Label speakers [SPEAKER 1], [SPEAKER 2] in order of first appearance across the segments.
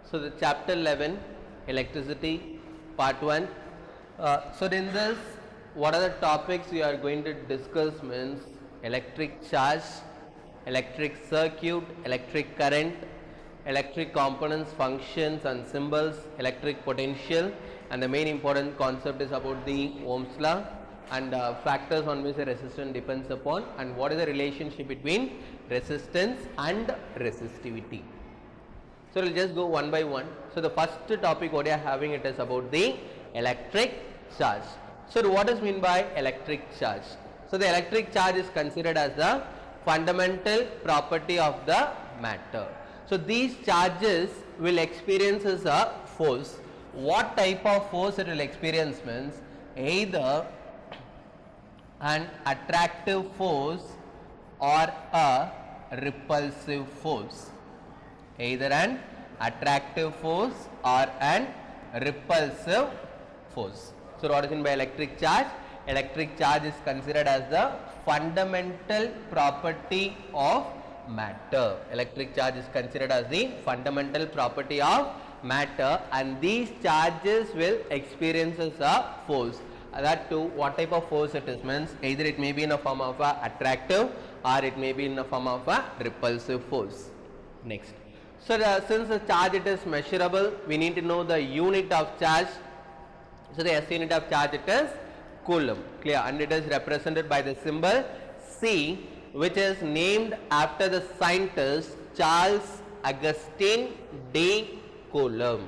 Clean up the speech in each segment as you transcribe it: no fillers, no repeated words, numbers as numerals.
[SPEAKER 1] So the chapter 11, electricity, part 1. So in this, what are the topics we are going to discuss means electric charge, electric circuit, electric current, electric components, functions and symbols, electric potential, and the main important concept is about the Ohm's law and factors on which the resistance depends upon, and what is the relationship between resistance and resistivity. So we'll just go one by one. So the first topic what we are having, it is about the electric charge. So what is meant by electric charge? So the electric charge is considered as the fundamental property of the matter. So these charges will experience as a force. What type of force it will experience means either an attractive force or a repulsive force. Either an attractive force or an repulsive force. So what is meant by electric charge? Electric charge is considered as the fundamental property of matter. Electric charge is considered as the fundamental property of matter, and these charges will experience as a force. That too, what type of force it is means either it may be in a form of a attractive or it may be in a form of a repulsive force. Next. So since the charge it is measurable, we need to know the unit of charge. So the SI unit of charge it is coulomb, clear, and it is represented by the symbol C, which is named after the scientist Charles Augustin de Coulomb,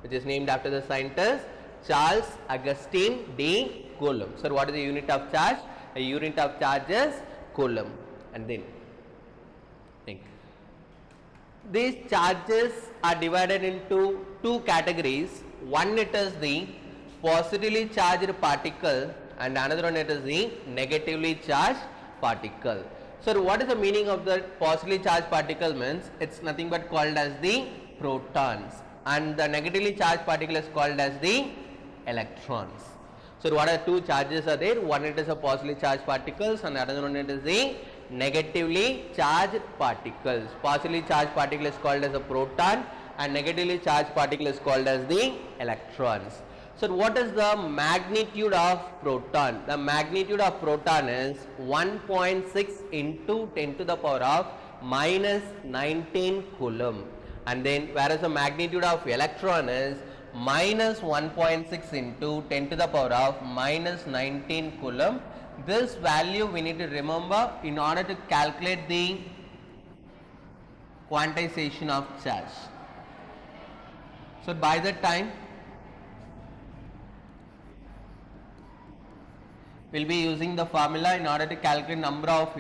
[SPEAKER 1] which is named after the scientist Charles Augustin de Coulomb. So what is the unit of charge? A unit of charge is coulomb. And then think. These charges are divided into two categories. One, it is the positively charged particle, and another one it is the negatively charged particle. So what is the meaning of the positively charged particle means? It's nothing but called as the protons, and the negatively charged particle is called as the electrons. So what are two charges are there? One, it is a positively charged particles, and another one it is the negatively charged particles. Positively charged particle is called as a proton, and negatively charged particle is called as the electrons. So what is the magnitude of proton? The magnitude of proton is 1.6 into 10 to the power of minus 19 coulomb, and then whereas the magnitude of electron is minus 1.6 into 10 to the power of minus 19 coulomb. This value we need to remember in order to calculate the quantization of charge. So by that time we will be using the formula in order to calculate number of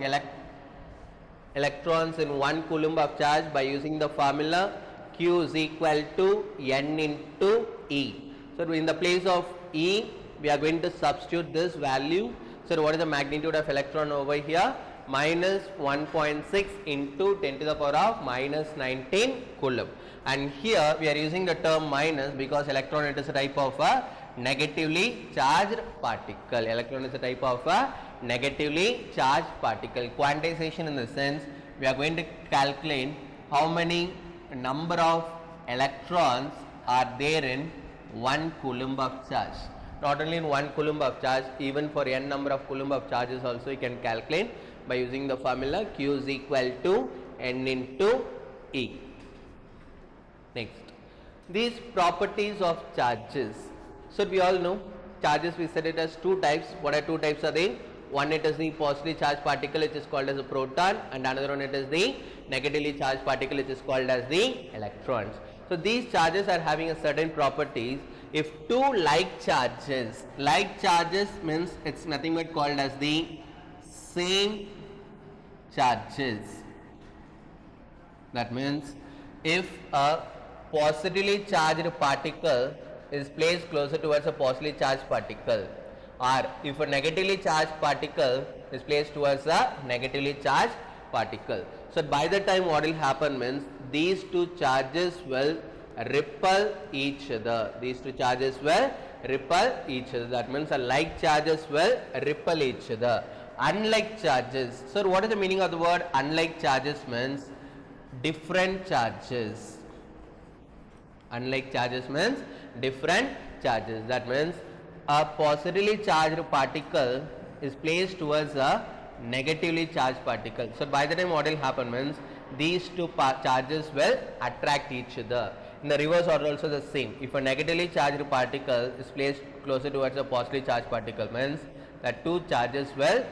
[SPEAKER 1] electrons in 1 coulomb of charge by using the formula Q is equal to N into E. So in the place of E we are going to substitute this value. So what is the magnitude of electron over here? Minus 1.6 into 10 to the power of minus 19 coulomb. And here we are using the term minus because electron it is a type of a negatively charged particle. Electron is a type of a negatively charged particle. Quantization in the sense we are going to calculate how many number of electrons are there in 1 coulomb of charge. Not only in 1 coulomb of charge, even for n number of coulomb of charges also you can calculate by using the formula Q is equal to N into E. Next, these properties of charges. So we all know charges, we said it as two types. What are two types are there? One, it is the positively charged particle which is called as a proton, and another one it is the negatively charged particle which is called as the electrons. So these charges are having a certain properties. If two like charges means it's nothing but called as the same charges. That means if a positively charged particle is placed closer towards a positively charged particle, or if a negatively charged particle is placed towards a negatively charged particle. So by the time what will happen means these two charges will repel each other. These two charges will repel each other. That means the like charges will repel each other. Unlike charges. So what is the meaning of the word unlike charges? Means different charges. Unlike charges means different charges. That means a positively charged particle is placed towards a negatively charged particle. So by the time what will happen means these two charges will attract each other. In the reverse order also the same. If a negatively charged particle is placed closer towards a positively charged particle means the two charges will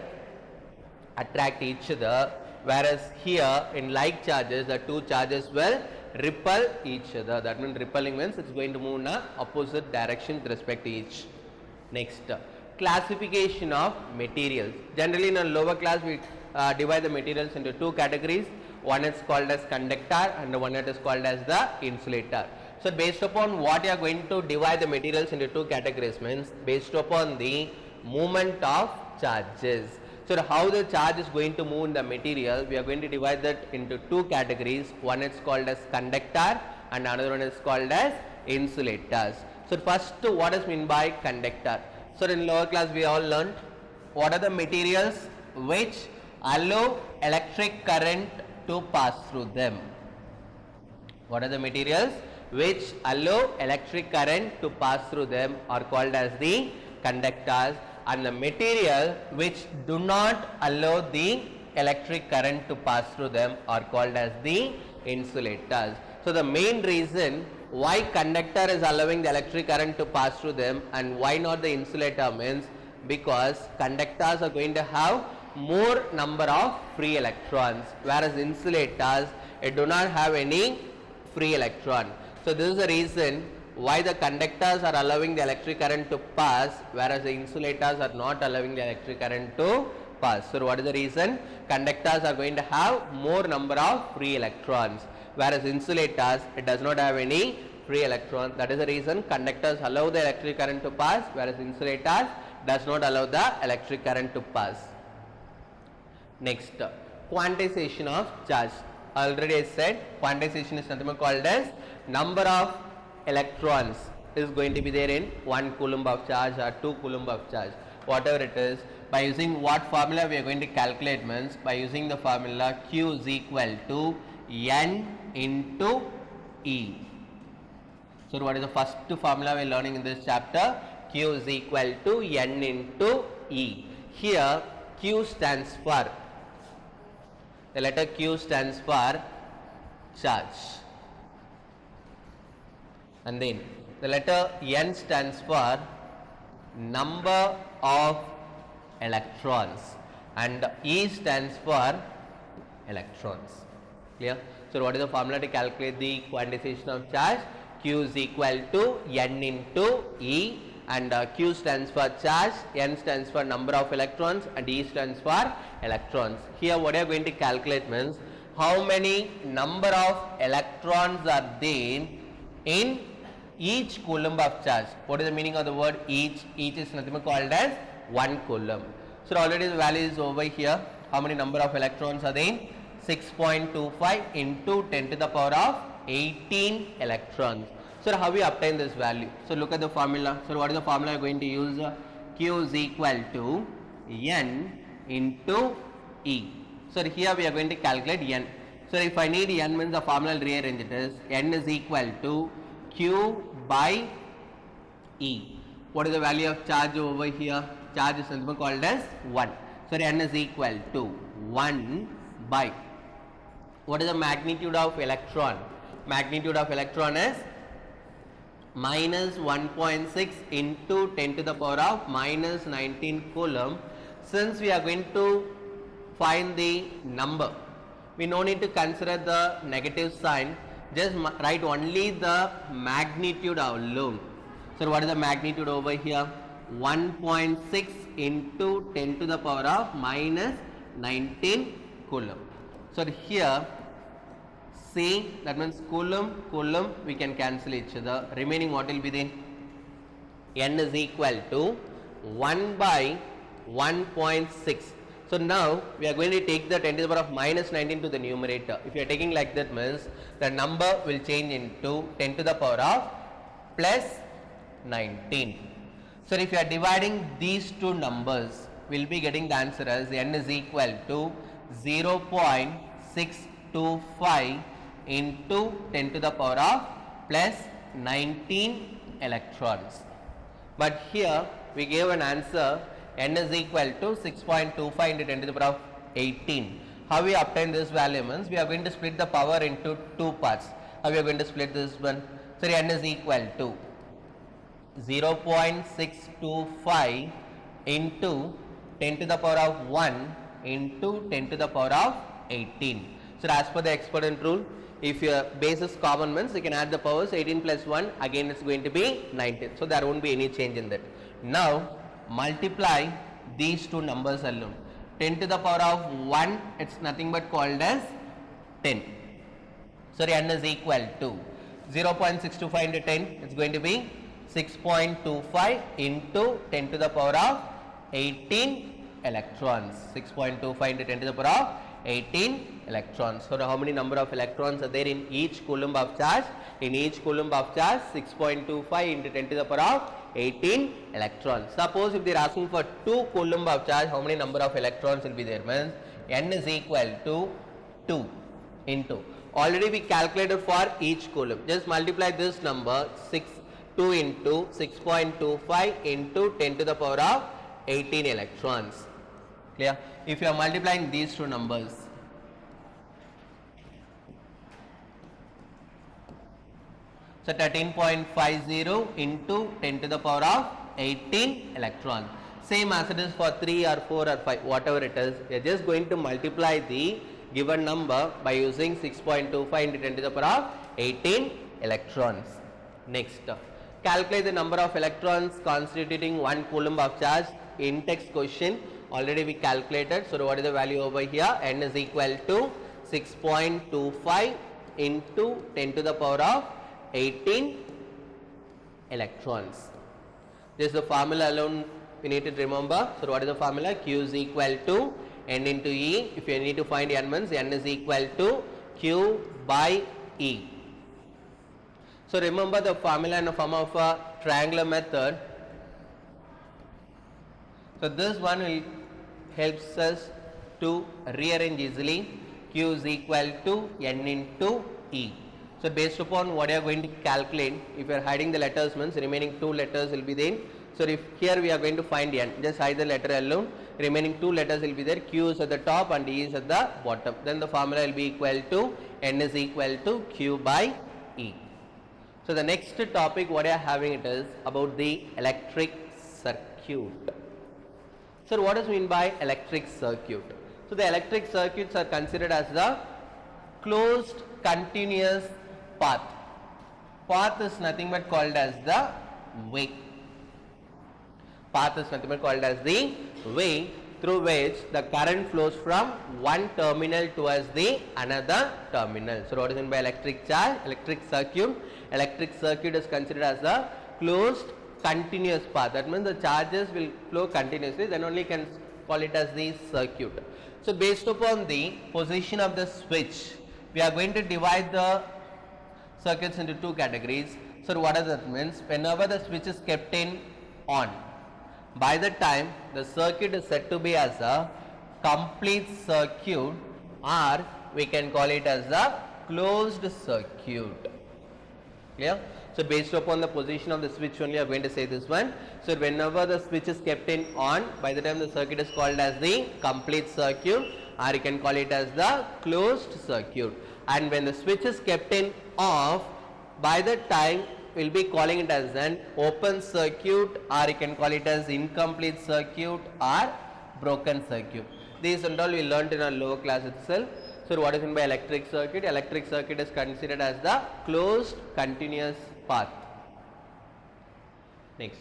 [SPEAKER 1] attract each other, whereas here in like charges the two charges will repel each other. That means repelling means it's going to move in a opposite direction with respect to each. Next, classification of materials. Generally in a lower class we divide the materials into two categories. One is called as conductor and one is called as the insulator. So based upon what you are going to divide the materials into two categories means based upon the movement of charges. So how the charge is going to move in the material, we are going to divide that into two categories. One is called as conductor and another one is called as insulators. So first, what is meant by conductor? So in lower class we all learned what are the materials which allow electric current to pass through them. What are the materials which allow electric current to pass through them are called as the conductors, and the material which do not allow the electric current to pass through them are called as the insulators. So the main reason why conductor is allowing the electric current to pass through them and why not the insulator means because conductors are going to have more number of free electrons, whereas insulators it do not have any free electron. So this is the reason why the conductors are allowing the electric current to pass, whereas the insulators are not allowing the electric current to pass. So what is the reason? Conductors are going to have more number of free electrons, whereas insulators it does not have any free electron. That is the reason conductors allow the electric current to pass, whereas insulators does not allow the electric current to pass. Next, quantization of charge. Already I said quantization is something called as number of electrons is going to be there in 1 coulomb of charge or 2 coulomb of charge, whatever it is. By using what formula we are going to calculate means by using the formula Q is equal to N into E. So what is the first formula we are learning in this chapter? Q is equal to N into E. Here Q stands for, the letter Q stands for charge, and then the letter N stands for number of electrons and E stands for electrons. Clear? So what is the formula to calculate the quantization of charge? Q is equal to N into E, and Q stands for charge, N stands for number of electrons and E stands for electrons. Here what you are going to calculate means how many number of electrons are there in each coulomb of charge. What is the meaning of the word each? Each is nothing called as 1 coulomb. So already the value is over here. How many number of electrons are there? 6.25 into 10 to the power of 18 electrons. So how we obtain this value? So look at the formula. So what is the formula you are going to use? Q is equal to N into E. So here we are going to calculate N. So if I need N means the formula will rearrange it as N is equal to Q by E. What is the value of charge over here? Charge is something called as 1. So N is equal to 1 by, what is the magnitude of electron? Magnitude of electron is minus 1.6 into 10 to the power of minus 19 coulomb. Since we are going to find the number, we no need to consider the negative sign, just write only the magnitude alone. So what is the magnitude over here? 1.6 into 10 to the power of minus 19 coulomb. So here see, that means coulomb, coulomb we can cancel each other. Remaining what will be then? N is equal to 1 by 1.6. So now we are going to take the 10 to the power of minus 19 to the numerator. If you are taking like that means the number will change into 10 to the power of plus 19. So if you are dividing these two numbers, we will be getting the answer as N is equal to 0.625 into 10 to the power of plus 19 electrons. But here we gave an answer n is equal to 6.25 into 10 to the power of 18. How we obtain this value means we are going to split the power into two parts. How we are going to split this one? So n is equal to 0.625 into 10 to the power of 1 into 10 to the power of 18. So as per the exponent rule, if your base is common means you can add the powers. 18 plus 1, again it's going to be 19. So there won't be any change in that. Now multiply these two numbers alone. 10 to the power of 1, it's nothing but called as 10. So n is equal to 0.625 into 10, it's going to be 6.25 into 10 to the power of 18 electrons. 6.25 into 10 to the power of 18 electrons. So how many number of electrons are there in each coulomb of charge? In each coulomb of charge, 6.25 into 10 to the power of 18 electrons. Suppose if they are asking for 2 coulomb of charge, how many number of electrons will be there? Means n is equal to 2 into. Already we calculated for each coulomb. Just multiply this number 2 into 6.25 into 10 to the power of 18 electrons. Clear? If you are multiplying these two numbers, so 13.50 into 10 to the power of 18 electrons. Same as it is for 3 or 4 or 5, whatever it is, we are just going to multiply the given number by using 6.25 into 10 to the power of 18 electrons. Next, calculate the number of electrons constituting 1 coulomb of charge. In text question already we calculated. So what is the value over here? N is equal to 6.25 into 10 to the power of 18 electrons. This is the formula alone we need to remember. So what is the formula? Q is equal to N into E. If you need to find N means N is equal to Q by E. So remember the formula in the form of a triangular method. So this one will helps us to rearrange easily. Q is equal to N into E. So based upon what you are going to calculate, if you are hiding the letters means remaining 2 letters will be there. So if here we are going to find N, just hide the letter alone, remaining 2 letters will be there. Q is at the top and E is at the bottom. Then the formula will be equal to N is equal to Q by E. So the next topic what I am having it is about the electric circuit. So what does mean by electric circuit? So the electric circuits are considered as the closed continuous path. Path is nothing but called as the way. Path is nothing but called as the way through which the current flows from one terminal towards the another terminal. So what is meant by electric charge? Electric circuit. Electric circuit is considered as a closed continuous path. That means the charges will flow continuously, then only can call it as the circuit. So based upon the position of the switch, we are going to divide the circuits into 2 categories. So what does that mean? Whenever the switch is kept in on, by the time the circuit is said to be as a complete circuit, or we can call it as a closed circuit. Clear? So based upon the position of the switch only I am going to say this one. So whenever the switch is kept in on, by the time the circuit is called as the complete circuit, or you can call it as the closed circuit. And when the switch is kept in off, by the time we will be calling it as an open circuit, or you can call it as incomplete circuit or broken circuit. These and all we learnt in our lower class itself. So what is meant by electric circuit? Electric circuit is considered as the closed continuous path. Next,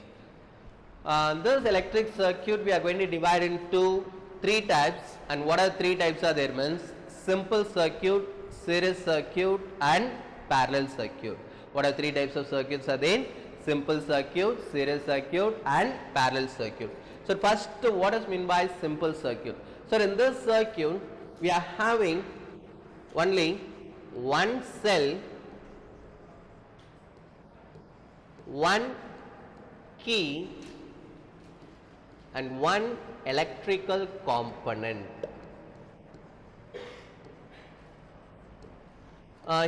[SPEAKER 1] this electric circuit we are going to divide into 3 types. And what are 3 types are there means? Simple circuit, series circuit and parallel circuit. What are 3 types of circuits are there? Simple circuit, series circuit and parallel circuit. So first, what is meant by simple circuit? So in this circuit we are having only one cell, one key and one electrical component.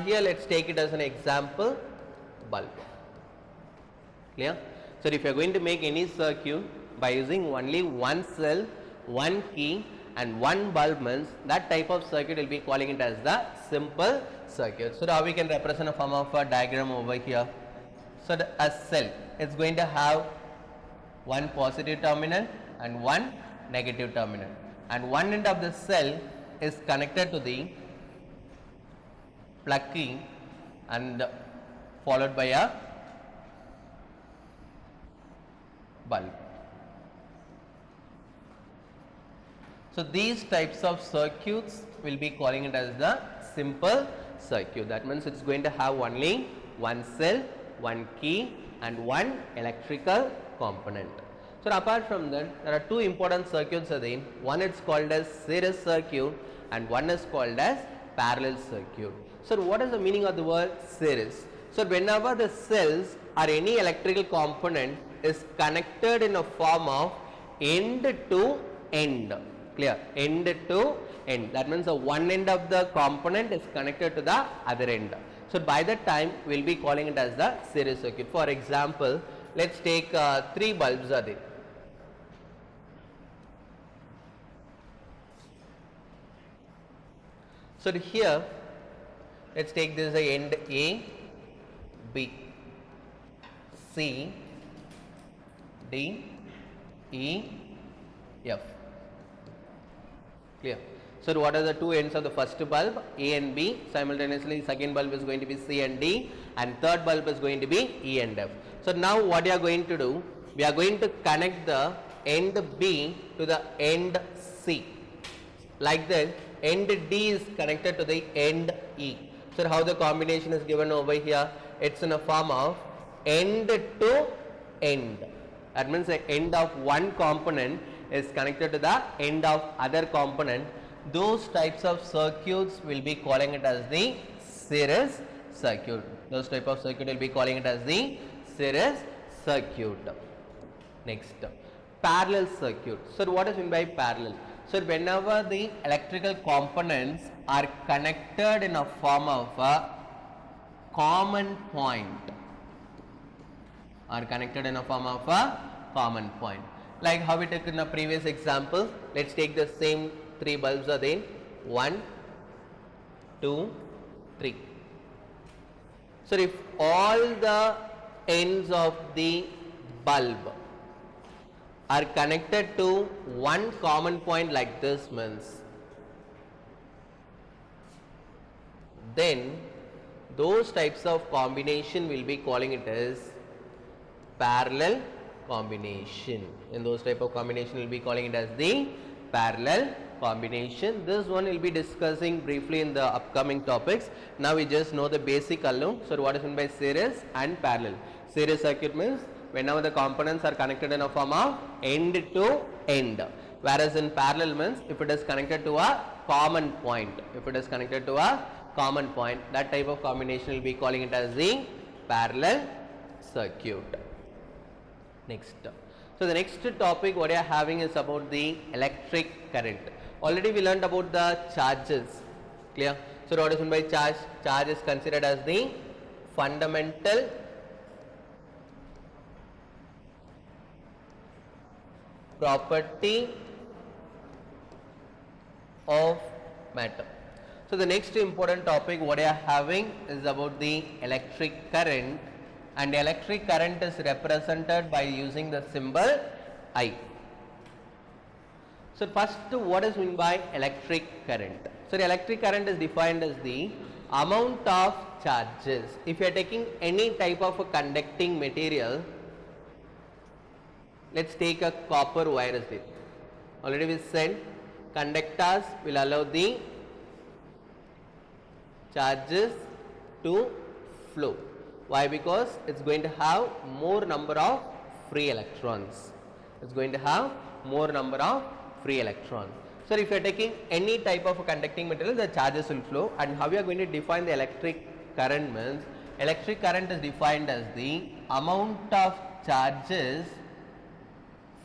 [SPEAKER 1] Here let's take it as an example, bulb. Clear? So if you are going to make any circuit by using only one cell, one key and one bulb means that type of circuit will be calling it as the simple circuit. So how we can represent a form of a diagram over here. So a cell is going to have one positive terminal and one negative terminal, and one end of the cell is connected to the plug key and followed by a bulb. So these types of circuits will be calling it as the simple circuit. That means it's going to have only one cell, one key and one electrical component. So apart from that, there are two important circuits again. One is called as series circuit and one is called as parallel circuit. So what is the meaning of the word series? So whenever the cells or any electrical component is connected in a form of end to end. Clear? End to end. That means the one end of the component is connected to the other end. So by that time we will be calling it as the series circuit. For example, let's take three bulbs are there. So here let's take this as end A, B, C, D, E, F. Clear? So what are the two ends of the first bulb? A and B. Simultaneously second bulb is going to be C and D and third bulb is going to be E and F. So now what we are going to do? We are going to connect the end B to the end C. Like that, end D is connected to the end E. So how the combination is given over here? It's in a form of end to end. That means the end of one component is connected to the end of other component. Those types of circuits will be calling it as the series circuit. Those type of circuit will be calling it as the series circuit. Next, parallel circuit. So what is meant by parallel? So whenever the electrical components are connected in a form of a common point, are connected in a form of a common point. Like how we took in the previous example, let's take the same three bulbs are there, 1, 2, 3. So if all the ends of the bulb are connected to one common point like this means, then those types of combination will be calling it as parallel combination. In those type of combination we will be calling it as the parallel combination. This one we will be discussing briefly in the upcoming topics. Now we just know the basic alone. So what is meant by series and parallel? Series circuit means whenever the components are connected in a form of end to end, whereas in parallel means if it is connected to a common point. If it is connected to a common point, that type of combination will be calling it as the parallel circuit. Next, so the next topic what we are having is about the electric current. Already we learned about the charges. Clear? So what is meant by charge? Charge is considered as the fundamental property of matter. So the next important topic what we are having is about the electric current, and electric current is represented by using the symbol I. So first, what is meant by electric current? So the electric current is defined as the amount of charges. If you are taking any type of a conducting material, let's take a copper wire as this. Already we said conductors will allow the charges to flow. Why? Because it's going to have more number of free electrons. It's going to have more number of free electrons. So if you are taking any type of a conducting material, the charges will flow. And how we are going to define the electric current means, electric current is defined as the amount of charges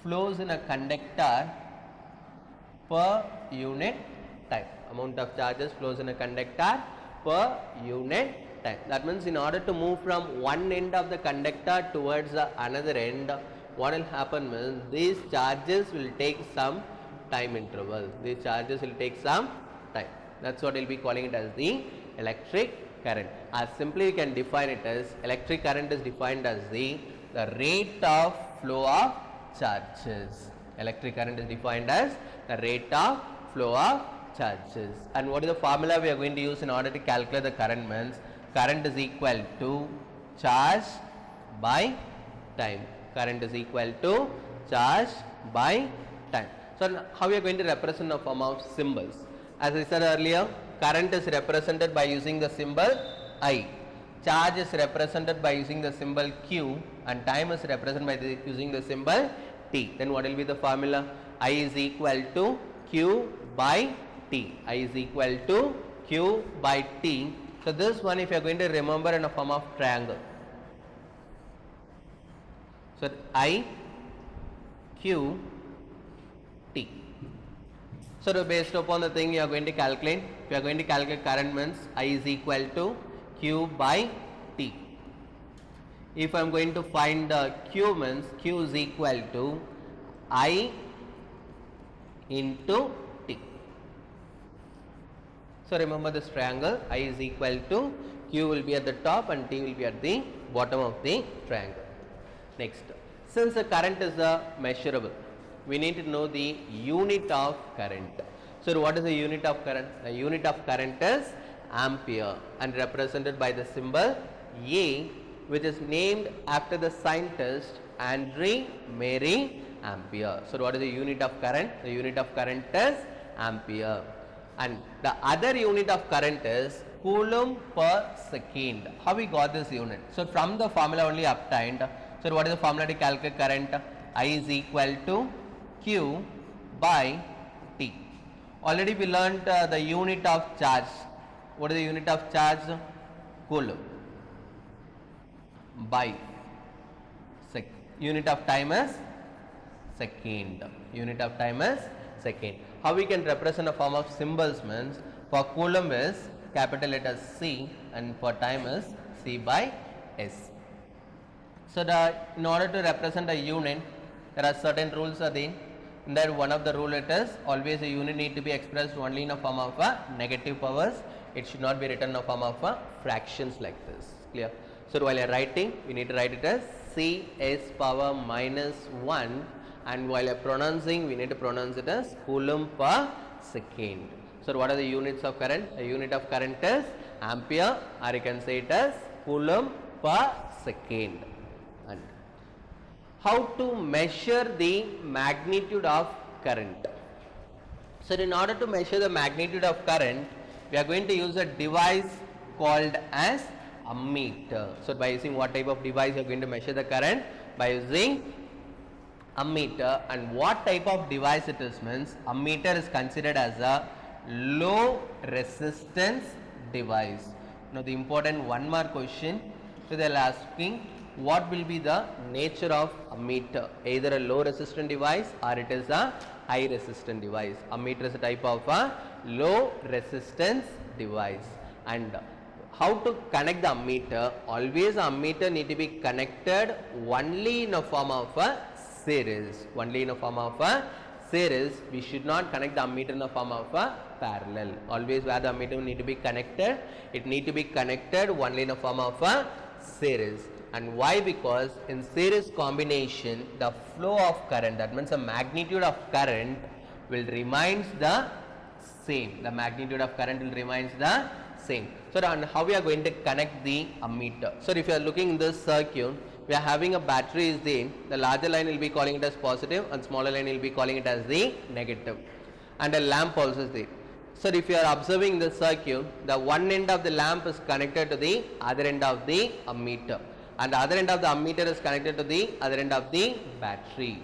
[SPEAKER 1] flows in a conductor per unit time. Amount of charges flows in a conductor per unit time. That means in order to move from one end of the conductor towards the another end, what will happen means these charges will take some time interval. These charges will take some time. That's what we'll be calling it as the electric current. As simply we can define it as electric current is defined as the rate of flow of charges. Electric current is defined as the rate of flow of charges. And what is the formula we are going to use in order to calculate the current means current is equal to charge by time. Current is equal to charge by time. So how we are going to represent the form of symbols? As I said earlier, current is represented by using the symbol I. Charge is represented by using the symbol Q, and time is represented by using the symbol T. Then what will be the formula? I is equal to Q by T. I is equal to Q by T. So this one if you are going to remember in a form of triangle. So I, Q, T. So based upon the thing you are going to calculate, we are going to calculate current means I is equal to Q by T. If I am going to find the Q means Q is equal to I into T. So remember this triangle, I is equal to Q will be at the top and T will be at the bottom of the triangle. Next, since the current is measurable, we need to know the unit of current. So what is the unit of current? The unit of current is ampere and represented by the symbol A, which is named after the scientist Andre Marie Ampere. So what is the unit of current? The unit of current is ampere. And the other unit of current is coulomb per second. How we got this unit? So from the formula only obtained. So what is the formula to calculate current? I is equal to Q by T. Already we learnt the unit of charge. What is the unit of charge? Coulomb by sec. Unit of time is second. Unit of time is second. How we can represent a form of symbols means for coulomb is capital letter C and for time is C by S. So in order to represent a unit, there are certain rules are there. In that one of the rule it is always a unit need to be expressed only in a form of negative powers. It should not be written in a form of fractions like this. Clear? So while you are writing, we need to write it as Cs power minus 1, and while you are pronouncing, we need to pronounce it as coulomb per second. So what are the units of current? The unit of current is ampere, or you can say it as coulomb per second. And how to measure the magnitude of current? So in order to measure the magnitude of current, we are going to use a device called as ammeter. So by using what type of device you are going to measure the current? By using ammeter. And what type of device it is means ammeter is considered as a low resistance device. Now the important one more question. So they are asking what will be the nature of ammeter, either a low resistance device or it is a high resistance device. Ammeter is a type of a low resistance device. And how to connect the ammeter? Always ammeter need to be connected only in a form of a series. Only in a form of a series. We should not connect the ammeter in the form of a parallel. Always where the ammeter need to be connected, it need to be connected only in a form of a series. And why? Because in series combination, the flow of current, that means the magnitude of current will remains the same. The magnitude of current will remains the same. So and how we are going to connect the ammeter? So if you are looking in this circuit, we are having a battery is there. The larger line will be calling it as positive and smaller line will be calling it as the negative. And a lamp also is there. So if you are observing the circuit, the one end of the lamp is connected to the other end of the ammeter, and the other end of the ammeter is connected to the other end of the battery.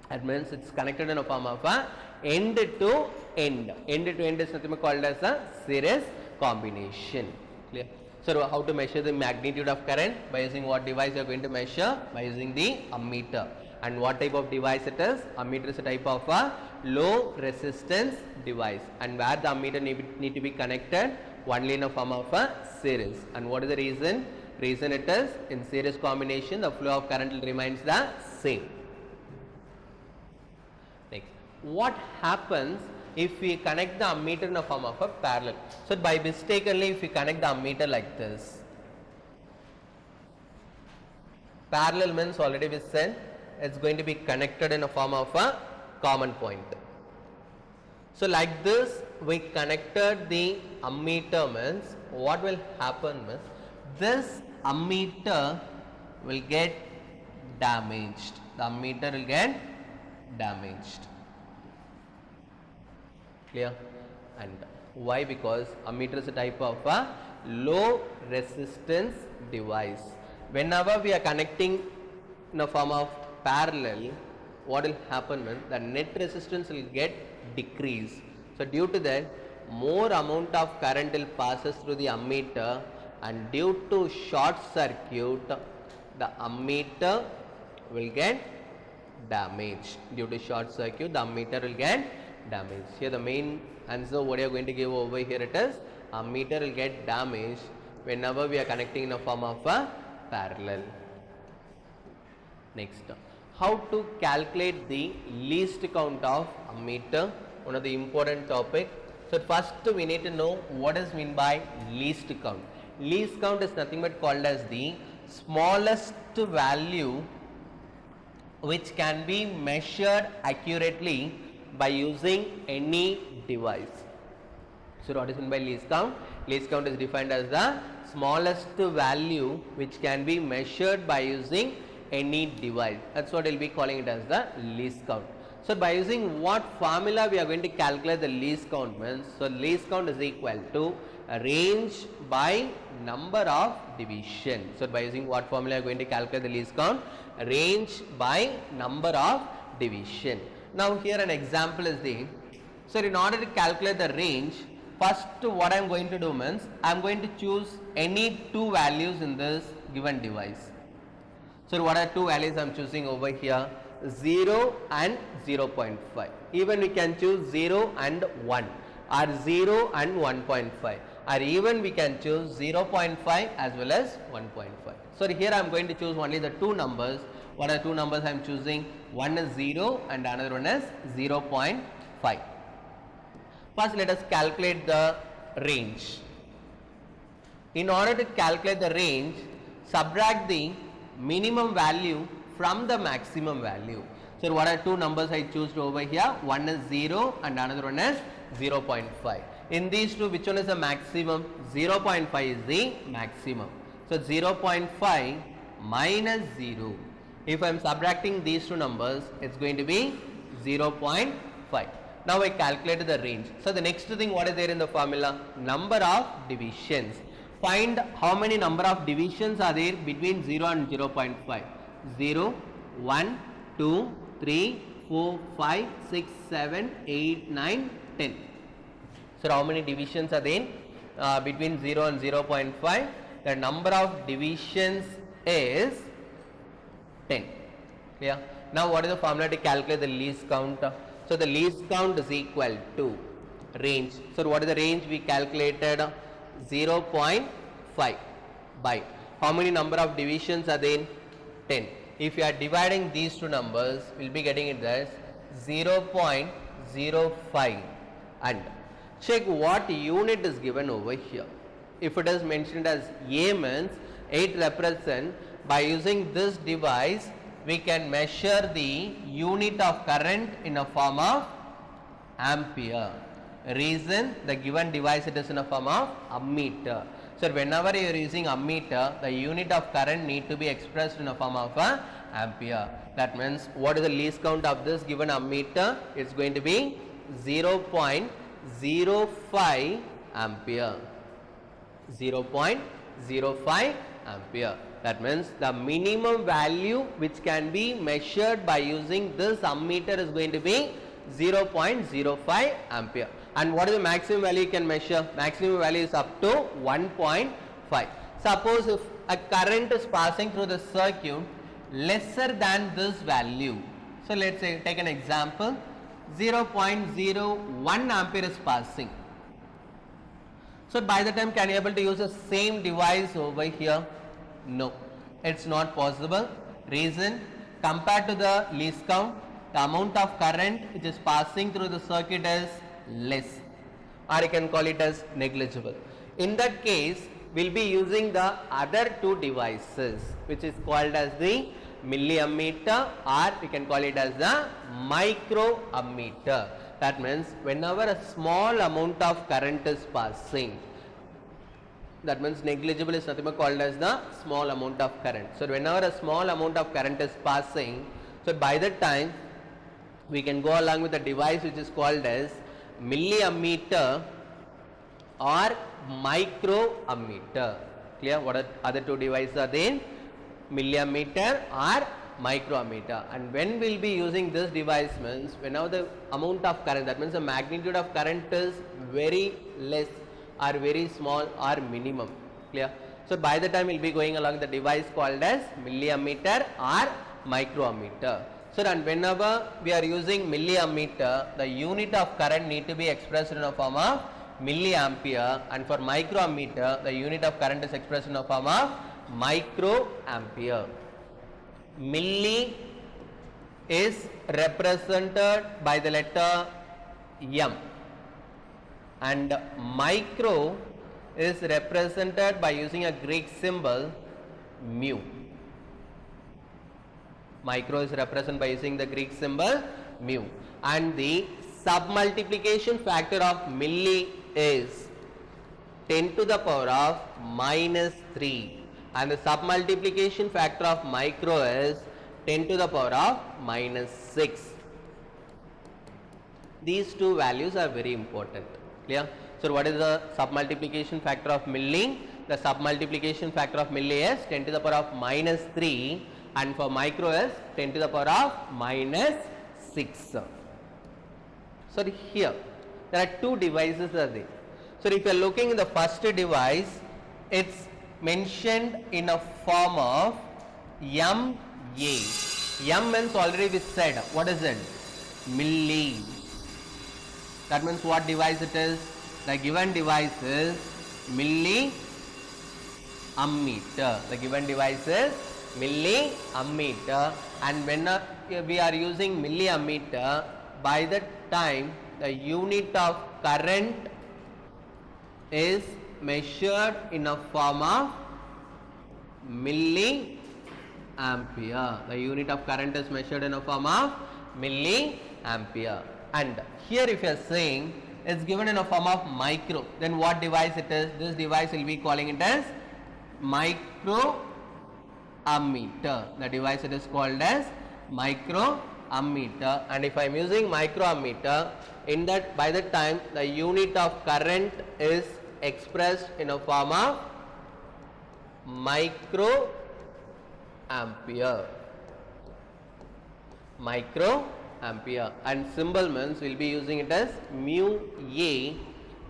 [SPEAKER 1] That means it's connected in a form of a end to end. End to end is nothing called as a series combination. Clear? So how to measure the magnitude of current? By using what device you are going to measure? By using the ammeter. And what type of device it is? Ammeter is a type of a low resistance device. And where the ammeter need to be connected? only in a form of a series. And what is the reason? Reason it is in series combination the flow of current remains the same. Next, what happens if we connect the ammeter in a form of a parallel? So by mistakenly if we connect the ammeter like this, parallel means already we said it's going to be connected in a form of a common point. So like this we connected the ammeter means what will happen means this ammeter will get damaged. The ammeter will get damaged. Clear? And why? Because ammeter is a type of a low resistance device. Whenever we are connecting in a form of parallel, what will happen when the net resistance will get decreased. So due to that, more amount of current will passes through the ammeter, and due to short circuit, the ammeter will get damaged. Due to short circuit, the ammeter will get damaged. Here the main answer what you are going to give over here it is ammeter will get damaged whenever we are connecting in a form of a parallel. Next, how to calculate the least count of ammeter, one of the important topic. So first we need to know what is meant by least count. Least count is nothing but called as the smallest value which can be measured accurately by using any device. So what is meant by least count? Least count is defined as the smallest value which can be measured by using any device. That's what we'll be calling it as the least count. So by using what formula we are going to calculate the least count means, so least count is equal to range by number of division. So by using what formula we are going to calculate the least count? Range by number of division. Now here an example is the, so in order to calculate the range, first what I am going to do means I am going to choose any two values in this given device. So what are two values I am choosing over here? 0 and 0.5. Even we can choose 0 and 1 or 0 and 1.5, or even we can choose 0.5 as well as 1.5. So here I am going to choose only the two numbers. What are two numbers I am choosing? One is 0 and another one is 0.5. First let us calculate the range. In order to calculate the range, subtract the minimum value from the maximum value. So what are two numbers I choose over here? One is 0 and another one is 0.5. In these two, which one is the maximum? 0.5 is the maximum. So 0.5 minus 0. If I am subtracting these two numbers, it's going to be 0.5. Now I calculated the range. So the next thing what is there in the formula? Number of divisions. Find how many number of divisions are there between 0 and 0.5. 0, 1, 2, 3, 4, 5, 6, 7, 8, 9, 10. So how many divisions are there between 0 and 0.5? The number of divisions is 10. Clear? Now what is the formula to calculate the least count? So the least count is equal to range. So what is the range we calculated? 0.5 by how many number of divisions are there? 10. If you are dividing these two numbers, we will be getting it as 0.05, and check what unit is given over here. If it is mentioned as A means it represents, by using this device we can measure the unit of current in a form of ampere. Reason, the given device it is in a form of ammeter. So whenever you are using ammeter, the unit of current need to be expressed in a form of a ampere. That means what is the least count of this given ammeter? It's going to be 0.05 ampere. 0.05 ampere. That means the minimum value which can be measured by using this ammeter is going to be 0.05 ampere. And what is the maximum value you can measure? Maximum value is up to 1.5. Suppose if a current is passing through the circuit lesser than this value. So let's say take an example, 0.01 ampere is passing. So by the time can you able to use the same device over here? No, it's not possible. Reason, compared to the least count, the amount of current which is passing through the circuit is less, or you can call it as negligible. In that case, we'll be using the other two devices which is called as the milliammeter, or we can call it as the microammeter. That means whenever a small amount of current is passing, that means negligible is nothing but called as the small amount of current. So whenever a small amount of current is passing, so by that time we can go along with the device which is called as milliammeter or microammeter. Clear? What are other two devices are there? Milliammeter or microammeter. And when we'll be using this device means whenever the amount of current, that means the magnitude of current is very less or very small or minimum. Clear? So by the time we'll be going along the device called as milliammeter or microammeter. So then whenever we are using milliammeter, the unit of current need to be expressed in a form of milliampere, and for microammeter the unit of current is expressed in a form of microampere. Milli is represented by the letter M, and micro is represented by using a Greek symbol mu. Micro is represented by using the Greek symbol mu, and the submultiplication factor of milli is 10 to the power of minus 3, and the submultiplication factor of micro is 10 to the power of minus 6. These two values are very important. Clear? So what is the submultiplication factor of milli? The submultiplication factor of milli is 10 to the power of minus 3, and for micro is 10 to the power of minus 6. So here there are two devices are there. So if you are looking in the first device, it's mentioned in a form of MA. M means already we said, what is it? Milli. That means what device it is? The given device is milliammeter. The given device is milliammeter, and when we are using milliammeter, by the time the unit of current is measured in a form of milliampere. The unit of current is measured in a form of milliampere. And here if you are saying it's given in a form of micro, then what device it is? This device will be calling it as microammeter. The device it is called as microammeter. And if I am using microammeter, in that by the time the unit of current is expressed in a form of microampere. Microampere, and symbol means we will be using it as mu A,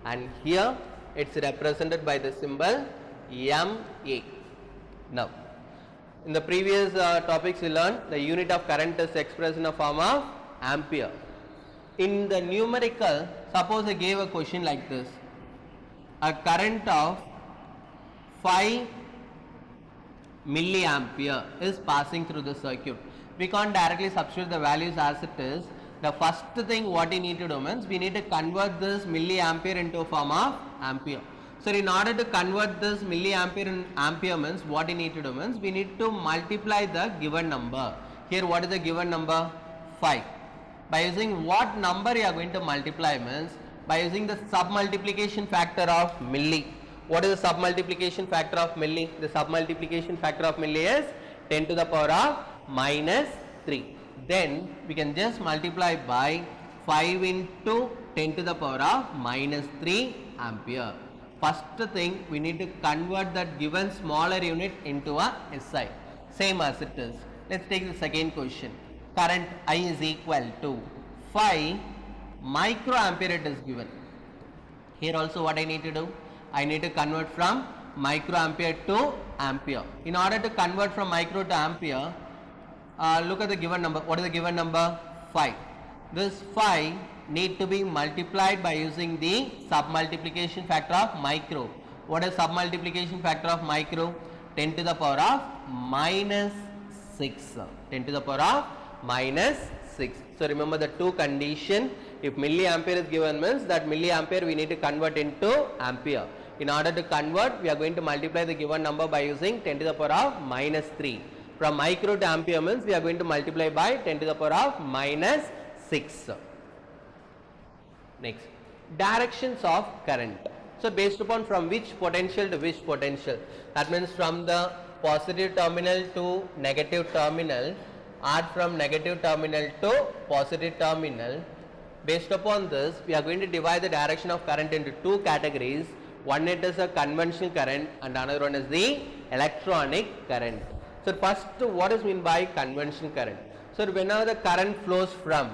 [SPEAKER 1] and here it's represented by the symbol MA. Now in the previous topics we learned the unit of current is expressed in a form of ampere. In the numerical, suppose I gave a question like this: a current of 5 milliampere is passing through the circuit. We can't directly substitute the values as it is. The first thing what we need to do means we need to convert this milliampere into a form of ampere. So in order to convert this milliampere in ampere means what we need to do means we need to multiply the given number. Here what is the given number? 5. By using what number you are going to multiply means by using the submultiplication factor of milli. What is the submultiplication factor of milli? The submultiplication factor of milli is 10 to the power of minus 3. Then we can just multiply by 5 into 10 to the power of minus 3 ampere. First thing we need to convert that given smaller unit into a SI. Same as it is. Let's take the second question. Current I is equal to 5 microampere it is given. Here also what I need to do? I need to convert from microampere to ampere. In order to convert from micro to ampere, look at the given number. What is the given number? 5. This 5 need to be multiplied by using the submultiplication factor of micro. What is submultiplication factor of micro? 10 to the power of minus 6. 10 to the power of minus 6. So remember the two condition. If milliampere is given means that milliampere we need to convert into ampere. In order to convert, we are going to multiply the given number by using 10 to the power of minus 3. From micro to ampere means we are going to multiply by 10 to the power of minus 6. Next, directions of current. So based upon from which potential to which potential, that means from the positive terminal to negative terminal or from negative terminal to positive terminal. Based upon this, we are going to divide the direction of current into two categories. One it is a conventional current and another one is the electronic current. So first, what is meant by conventional current? So whenever the current flows from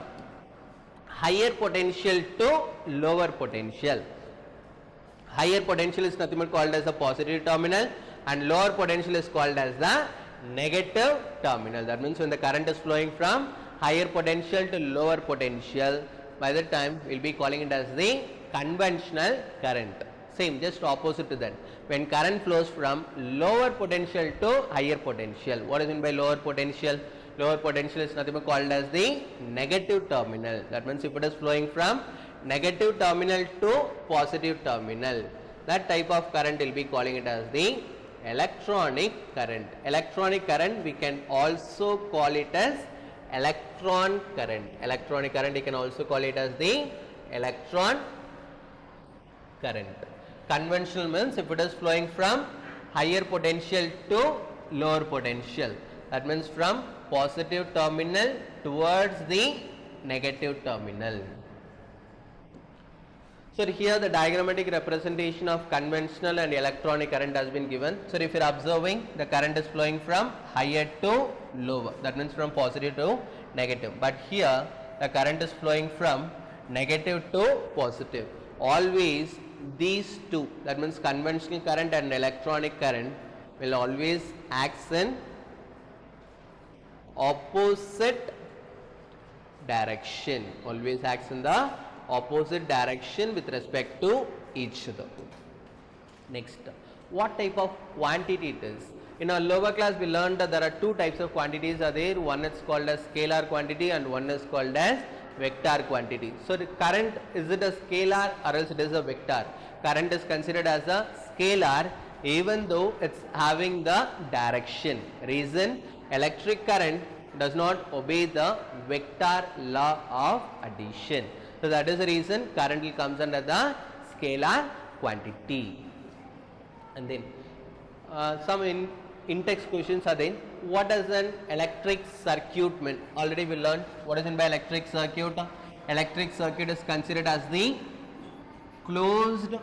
[SPEAKER 1] higher potential to lower potential. Higher potential is nothing but called as the positive terminal and lower potential is called as the negative terminal. That means when the current is flowing from higher potential to lower potential, by that time we will be calling it as the conventional current. Same, just opposite to that. When current flows from lower potential to higher potential, what is meant by lower potential? Lower potential is nothing but called as the negative terminal. That means if it is flowing from negative terminal to positive terminal, that type of current will be calling it as the electronic current. Electronic current we can also call it as electron current. Electronic current you can also call it as the electron current. Conventional means if it is flowing from higher potential to lower potential, that means from positive terminal towards the negative terminal. So here the diagrammatic representation of conventional and electronic current has been given. So if you are observing, the current is flowing from higher to lower, that means from positive to negative. But here the current is flowing from negative to positive. Always these two, that means conventional current and electronic current, will always act in opposite direction. Always acts in the opposite direction with respect to each other. Next, what type of quantity it is? In our lower class we learned that there are two types of quantities are there. One is called as scalar quantity and one is called as vector quantity. So the current, is it a scalar or else it is a vector? Current is considered as a scalar even though it's having the direction. Reason, electric current does not obey the vector law of addition. So that is the reason current will comes under the scalar quantity. And then some in-text questions are there. What does an electric circuit mean? Already we learned what is meant by electric circuit. Electric circuit is considered as the closed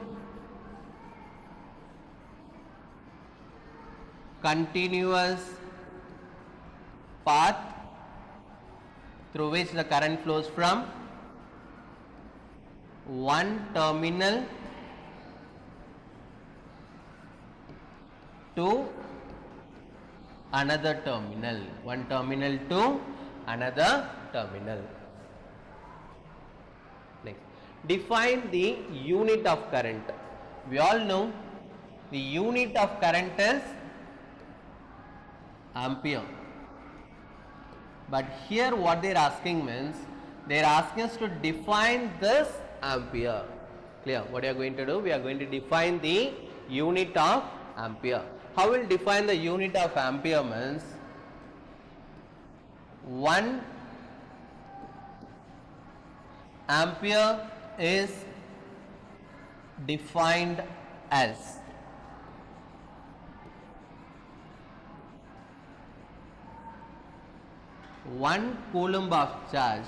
[SPEAKER 1] continuous path through which the current flows from one terminal to another terminal. One terminal to another terminal. Next, define the unit of current. We all know the unit of current is ampere. But here what they are asking means, they are asking us to define this ampere. Clear? What we are going to do? We are going to define the unit of ampere. How will define the unit of ampere means 1 ampere is defined as 1 coulomb of charge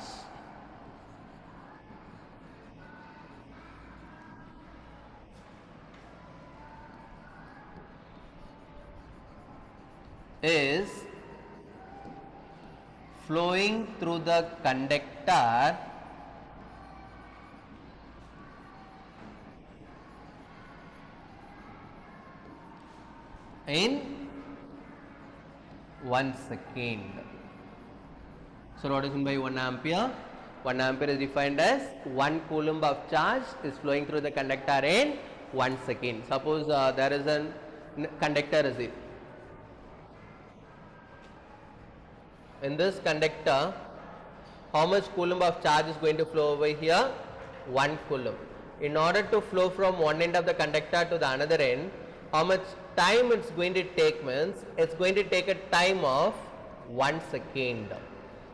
[SPEAKER 1] is flowing through the conductor in 1 second. So what is meant by 1 ampere? 1 ampere is defined as 1 coulomb of charge is flowing through the conductor in 1 second. Suppose there is a conductor is it. In this conductor, how much coulomb of charge is going to flow over here? 1 coulomb. In order to flow from one end of the conductor to the another end, how much time it's going to take means it's going to take a time of 1 second.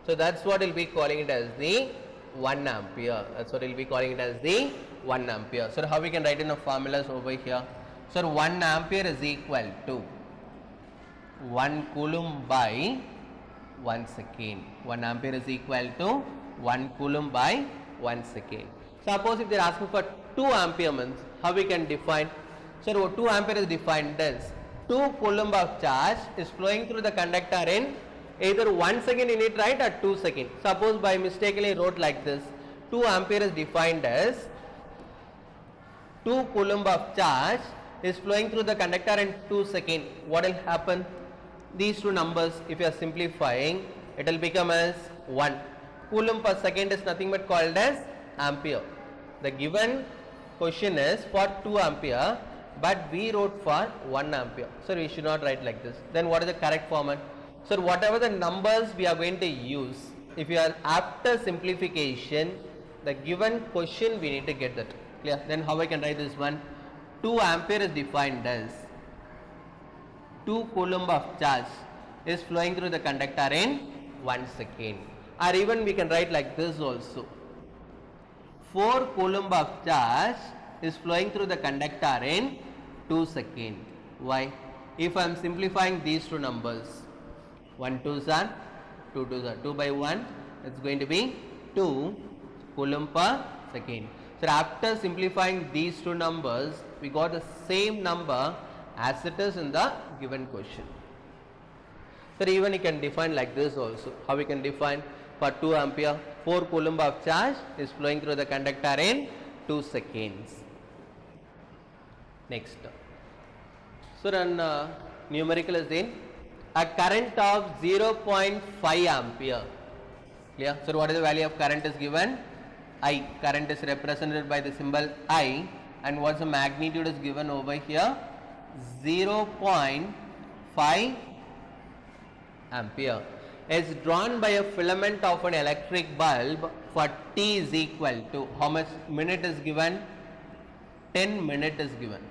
[SPEAKER 1] So that's what we'll be calling it as the 1 ampere. That's what we'll be calling it as the 1 ampere. So how we can write in the formulas over here? So 1 ampere is equal to 1 coulomb by 1 second. 1 ampere is equal to 1 coulomb by 1 second. Suppose if they are asking for 2 ampere means how we can define? So 2 ampere is defined as 2 coulomb of charge is flowing through the conductor in either 1 second in it, right, or 2 seconds. Suppose by mistakenly wrote like this, 2 ampere is defined as 2 coulomb of charge is flowing through the conductor in 2 seconds. What will happen? These two numbers, if you are simplifying, it will become as 1. Coulomb per second is nothing but called as ampere. The given question is for 2 ampere, but we wrote for 1 ampere. So we should not write like this. Then what is the correct format? So whatever the numbers we are going to use, if you are after simplification, the given question we need to get that. Clear? Then how I can write this one? 2 ampere is defined as 2 coulomb of charge is flowing through the conductor in 1 second. Or even we can write like this also. 4 coulomb of charge is flowing through the conductor in 2 seconds. Why? If I am simplifying these two numbers, 1 2s are 2 2s are 2 by 1, it's going to be 2 coulomb per second. So after simplifying these two numbers, we got the same number as it is in the given question. So even you can define like this also. How we can define? For 2 ampere, 4 coulomb of charge is flowing through the conductor in 2 seconds. Next. So then numerical is in a current of 0.5 ampere. Clear? So what is the value of current is given? I. Current is represented by the symbol I, and what's the magnitude is given over here? 0.5 ampere is drawn by a filament of an electric bulb for t is equal to how much minute is given? 10 minute is given.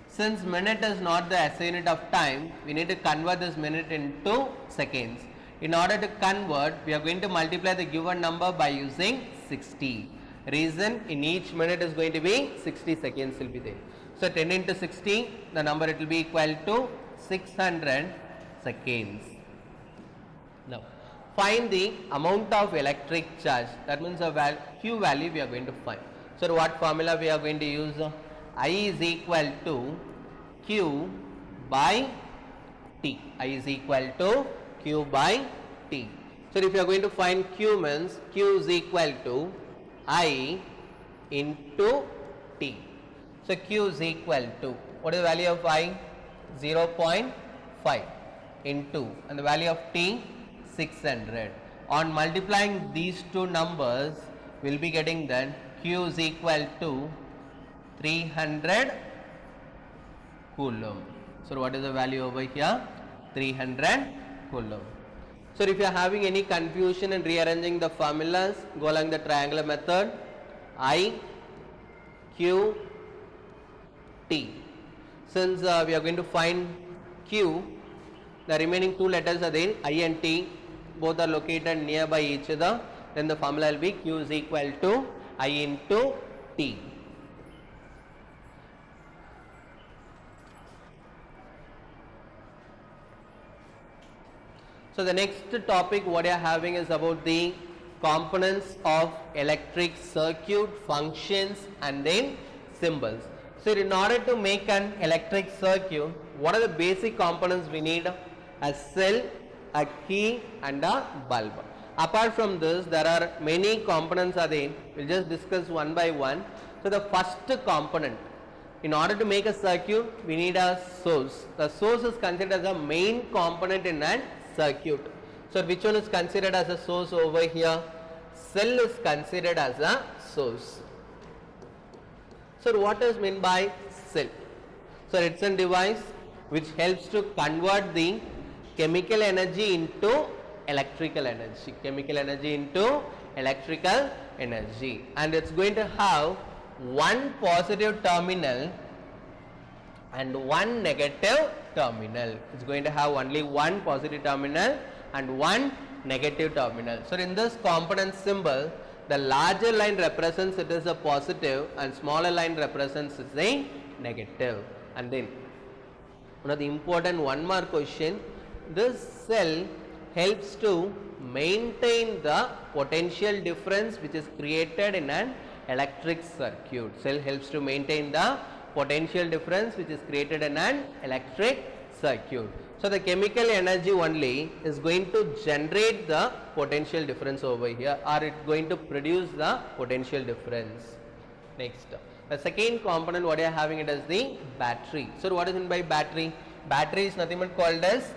[SPEAKER 1] Since minute is not the SI unit of time, we need to convert this minute into seconds. In order to convert, we are going to multiply the given number by using 60. Reason, in each minute is going to be 60 seconds will be there. So 10 into 60, the number it will be equal to 600 seconds. Now, find the amount of electric charge. That means the Q value we are going to find. So what formula we are going to use? I is equal to Q by T. I is equal to Q by T. So if you are going to find Q means Q is equal to I into T. So Q is equal to, what is the value of I? 0.5 into, and the value of T 600. On multiplying these two numbers, we will be getting then Q is equal to 300 coulomb. So what is the value over here? 300 coulomb. So if you are having any confusion in rearranging the formulas, go along the triangular method. I, Q, T. Since we are going to find Q, the remaining two letters are there, I and T, both are located nearby each other, then the formula will be Q is equal to I into T. So the next topic what you are having is about the components of electric circuit, functions and then symbols. So in order to make an electric circuit, what are the basic components we need? A cell, a key and a bulb. Apart from this, there are many components are there. We'll just discuss one by one. So the first component, in order to make a circuit, we need a source. The source is considered as a main component in a circuit. So which one is considered as a source over here? cell is considered as a source. So what is meant by cell? So it's a device which helps to convert the chemical energy into electrical energy. Chemical energy into electrical energy, and it's going to have one positive terminal and one negative terminal. It's going to have only one positive terminal and one negative terminal. So in this component symbol, the larger line represents it as a positive and smaller line represents it as a negative. And then one of the important one more question, this cell helps to maintain the potential difference which is created in an electric circuit. Cell helps to maintain the potential difference which is created in an electric circuit. So the chemical energy only is going to generate the potential difference over here, or it's going to produce the potential difference. Next, the second component what you are having it as the battery. So what is meant by battery? Battery is nothing but called as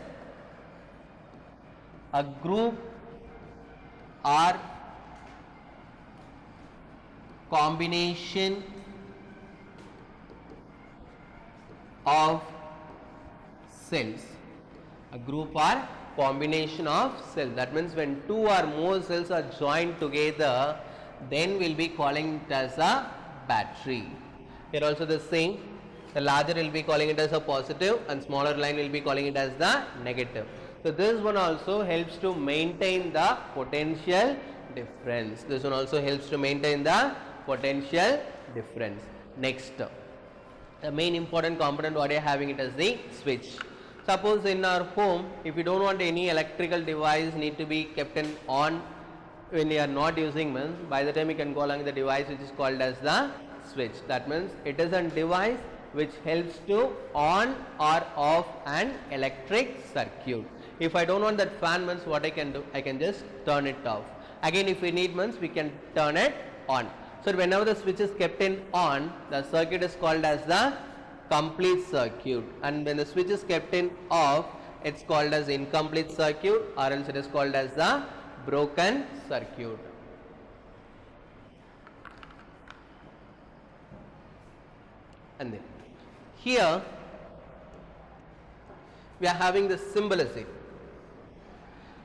[SPEAKER 1] a group or combination of cells. A group or combination of cells. That means when two or more cells are joined together, then we'll be calling it as a battery. Here also the same. The larger will be calling it as a positive and smaller line will be calling it as the negative. So this one also helps to maintain the potential difference. This one also helps to maintain the potential difference. Next, the main important component what you are having it as the switch. Suppose in our home, if you don't want any electrical device need to be kept in on when you are not using, means by the time you can go along the device which is called as the switch. That means it is a device which helps to on or off an electric circuit. If I don't want that fan, means what I can do, I can just turn it off. Again, if we need, means we can turn it on. So whenever the switch is kept in on, the circuit is called as the complete circuit, and when the switch is kept in off, it's called as incomplete circuit, or else it is called as the broken circuit. And then here we are having the symbolism.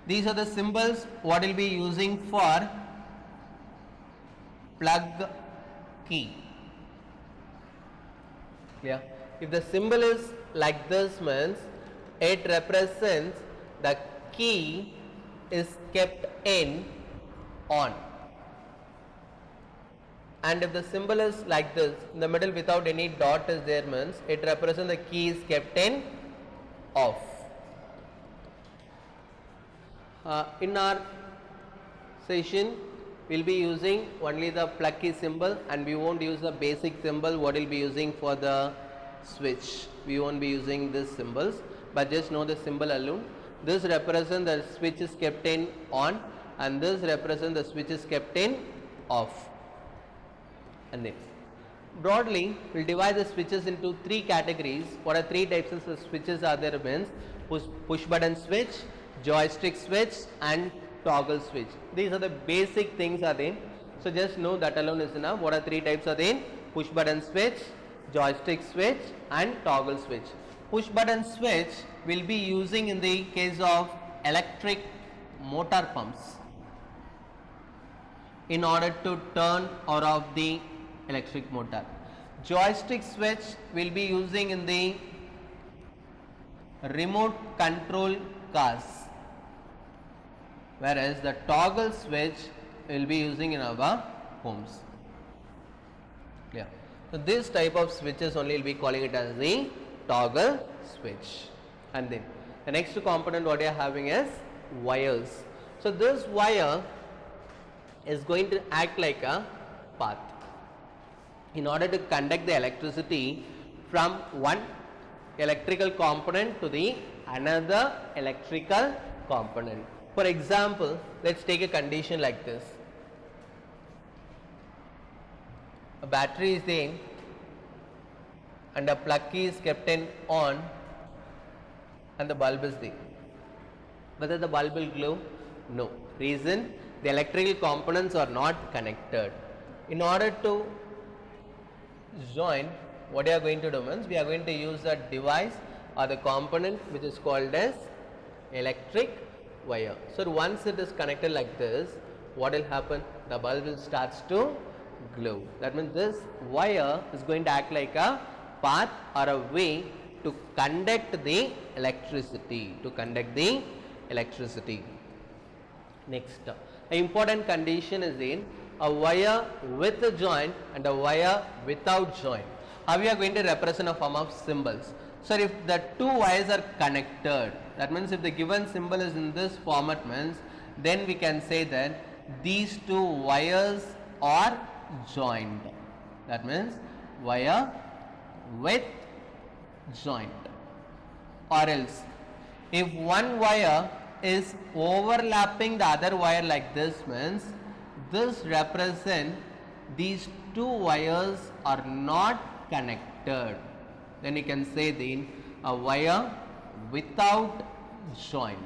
[SPEAKER 1] These are the symbols what will be using for plug key. Clear? If the symbol is like this, means it represents the key is kept in on, and if the symbol is like this in the middle without any dot is there, means it represents the key is kept in off. In our session we will be using only the plug key symbol, and we won't use the basic symbol what we will be using for the switch. We won't be using these symbols, but just know the symbol alone. This represents the switch is kept in on, and this represents the switch is kept in off. And then broadly we will divide the switches into three categories. What are three types of switches are there? Means push button switch, joystick switch, and toggle switch. These are the basic things are there. So just know that alone is enough. What are three types are there? Push button switch, joystick switch, and toggle switch. Push button switch will be using in the case of electric motor pumps in order to turn or off the electric motor. Joystick switch will be using in the remote control cars, whereas the toggle switch will be using in our homes. Yeah. So this type of switches only will be calling it as the toggle switch. And then the next component what you are having is wires. So this wire is going to act like a path in order to conduct the electricity from one electrical component to the another electrical component. For example, let's take a condition like this. A battery is there and a plug key is kept in on and the bulb is there. Whether the bulb will glow? No. Reason? the electrical components are not connected. In order to join, what we are going to do means we are going to use a device or the component which is called as electric wire. So once it is connected like this, what will happen? The bulb will starts to glow. That means this wire is going to act like a path or a way to conduct the electricity. Next, an important condition is in a wire with a joint and a wire without joint. How we are going to represent a form of symbols? So if the two wires are connected, that means if the given symbol is in this format means, then we can say that these two wires are joined. That means wire with joint. Or else if one wire is overlapping the other wire like this means, this represent these two wires are not connected. Then you can say then a wire without joint.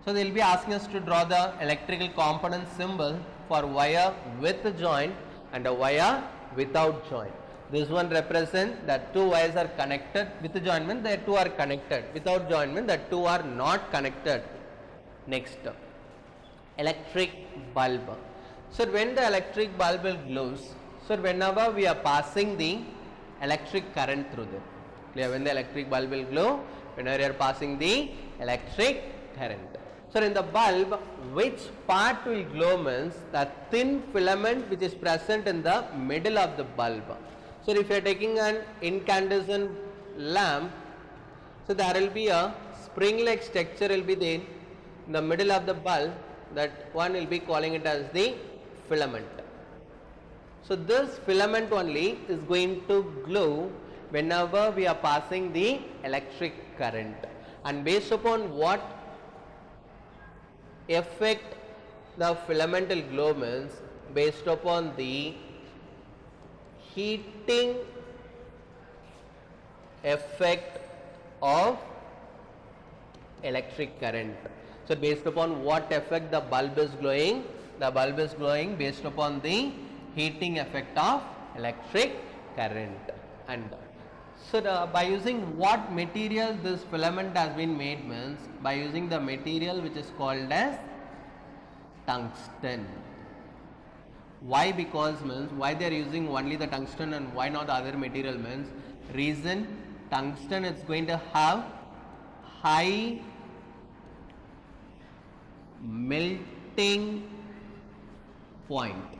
[SPEAKER 1] So they will be asking us to draw the electrical component symbol for wire with a joint and a wire without joint. This one represents that two wires are connected. With the joint means the two are connected. Without joint means the two are not connected. Next, electric bulb. So when the electric bulb will glows, so whenever we are passing the electric current through them. Clear? When the electric bulb will glow, whenever you are passing the electric current. So in the bulb, which part will glow means the thin filament which is present in the middle of the bulb. So if you are taking an incandescent lamp, so there will be a spring-like structure will be there in the middle of the bulb. That one will be calling it as the filament. So this filament only is going to glow whenever we are passing the electric current. And based upon what effect the filament will glow means, based upon the heating effect of electric current. So based upon what effect the bulb is glowing based upon the heating effect of electric current. And so by using what material this filament has been made means, by using the material which is called as tungsten. Why? Because means why they are using only the tungsten and why not the other material means, reason tungsten is going to have high melting point.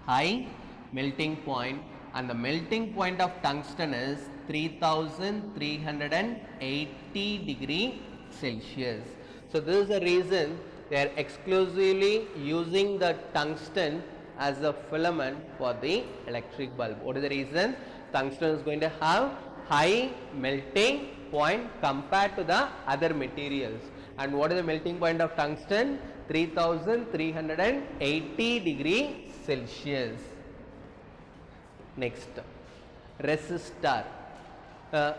[SPEAKER 1] High melting point, and the melting point of tungsten is 3380 degree Celsius. So this is the reason they are exclusively using the tungsten as a filament for the electric bulb. What is the reason? Tungsten is going to have high melting point compared to the other materials. And what is the melting point of tungsten? 3380 degree Celsius. Next, resistor.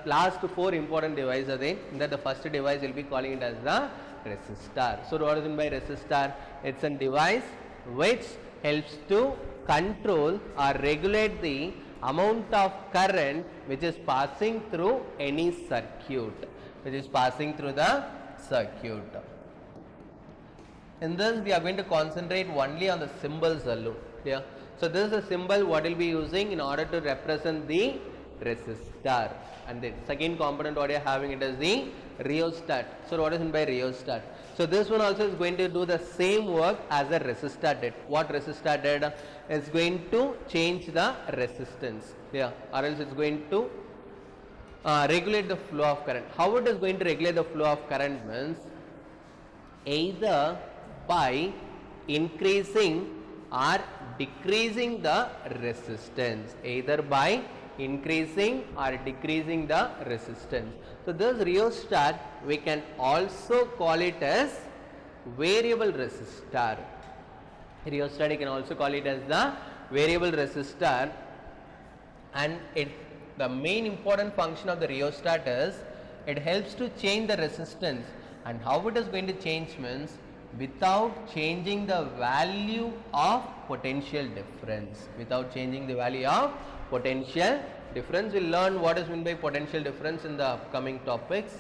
[SPEAKER 1] Last four important devices are there. In that the first device will be calling it as the resistor. So what is meant by resistor? It's a device which helps to control or regulate the amount of current which is passing through any circuit. In this we are going to concentrate only on the symbols alone. Yeah. So this is a symbol what will be using in order to represent the resistor. And the second component what you are having it is the rheostat. So what is meant by rheostat? So this one also is going to do the same work as a resistor did. What resistor did? Is going to change the resistance. Yeah. Or else it's going to regulate the flow of current. How it is going to regulate the flow of current means, either by increasing or decreasing the resistance. So this rheostat we can also call it as variable resistor. Rheostat you can also call it as the variable resistor, and the main important function of the rheostat is it helps to change the resistance. And how it is going to change means, without changing the value of potential difference. Without changing the value of potential difference. We'll learn what is meant by potential difference in the upcoming topics.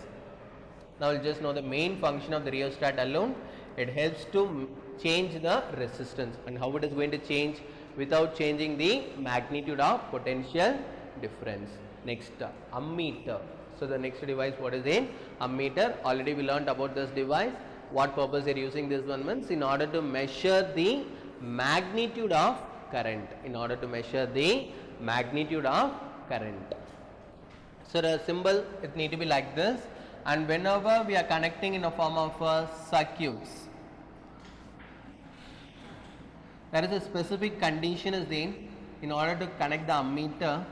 [SPEAKER 1] Now we'll just know the main function of the rheostat alone. It helps to change the resistance, and how it is going to change without changing the magnitude of potential difference. Next, ammeter. So the next device, what is it? Ammeter. Already we learned about this device. What purpose they are using this one means in order to measure the magnitude of current. In order to measure the magnitude of current. So the symbol, it need to be like this, and whenever we are connecting in a form of circuits, there is a specific condition is there. In order to connect the ammeter,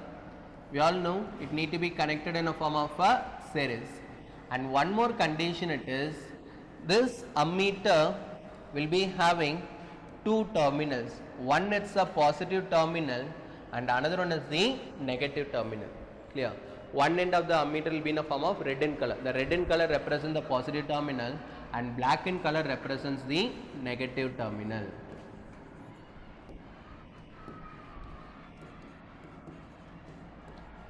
[SPEAKER 1] we all know it need to be connected in a form of a series, and one more condition it is, this ammeter will be having two terminals. One is a positive terminal and another one is the negative terminal. Clear? One end of the ammeter will be in a form of red in color. The red in color represents the positive terminal and black in color represents the negative terminal.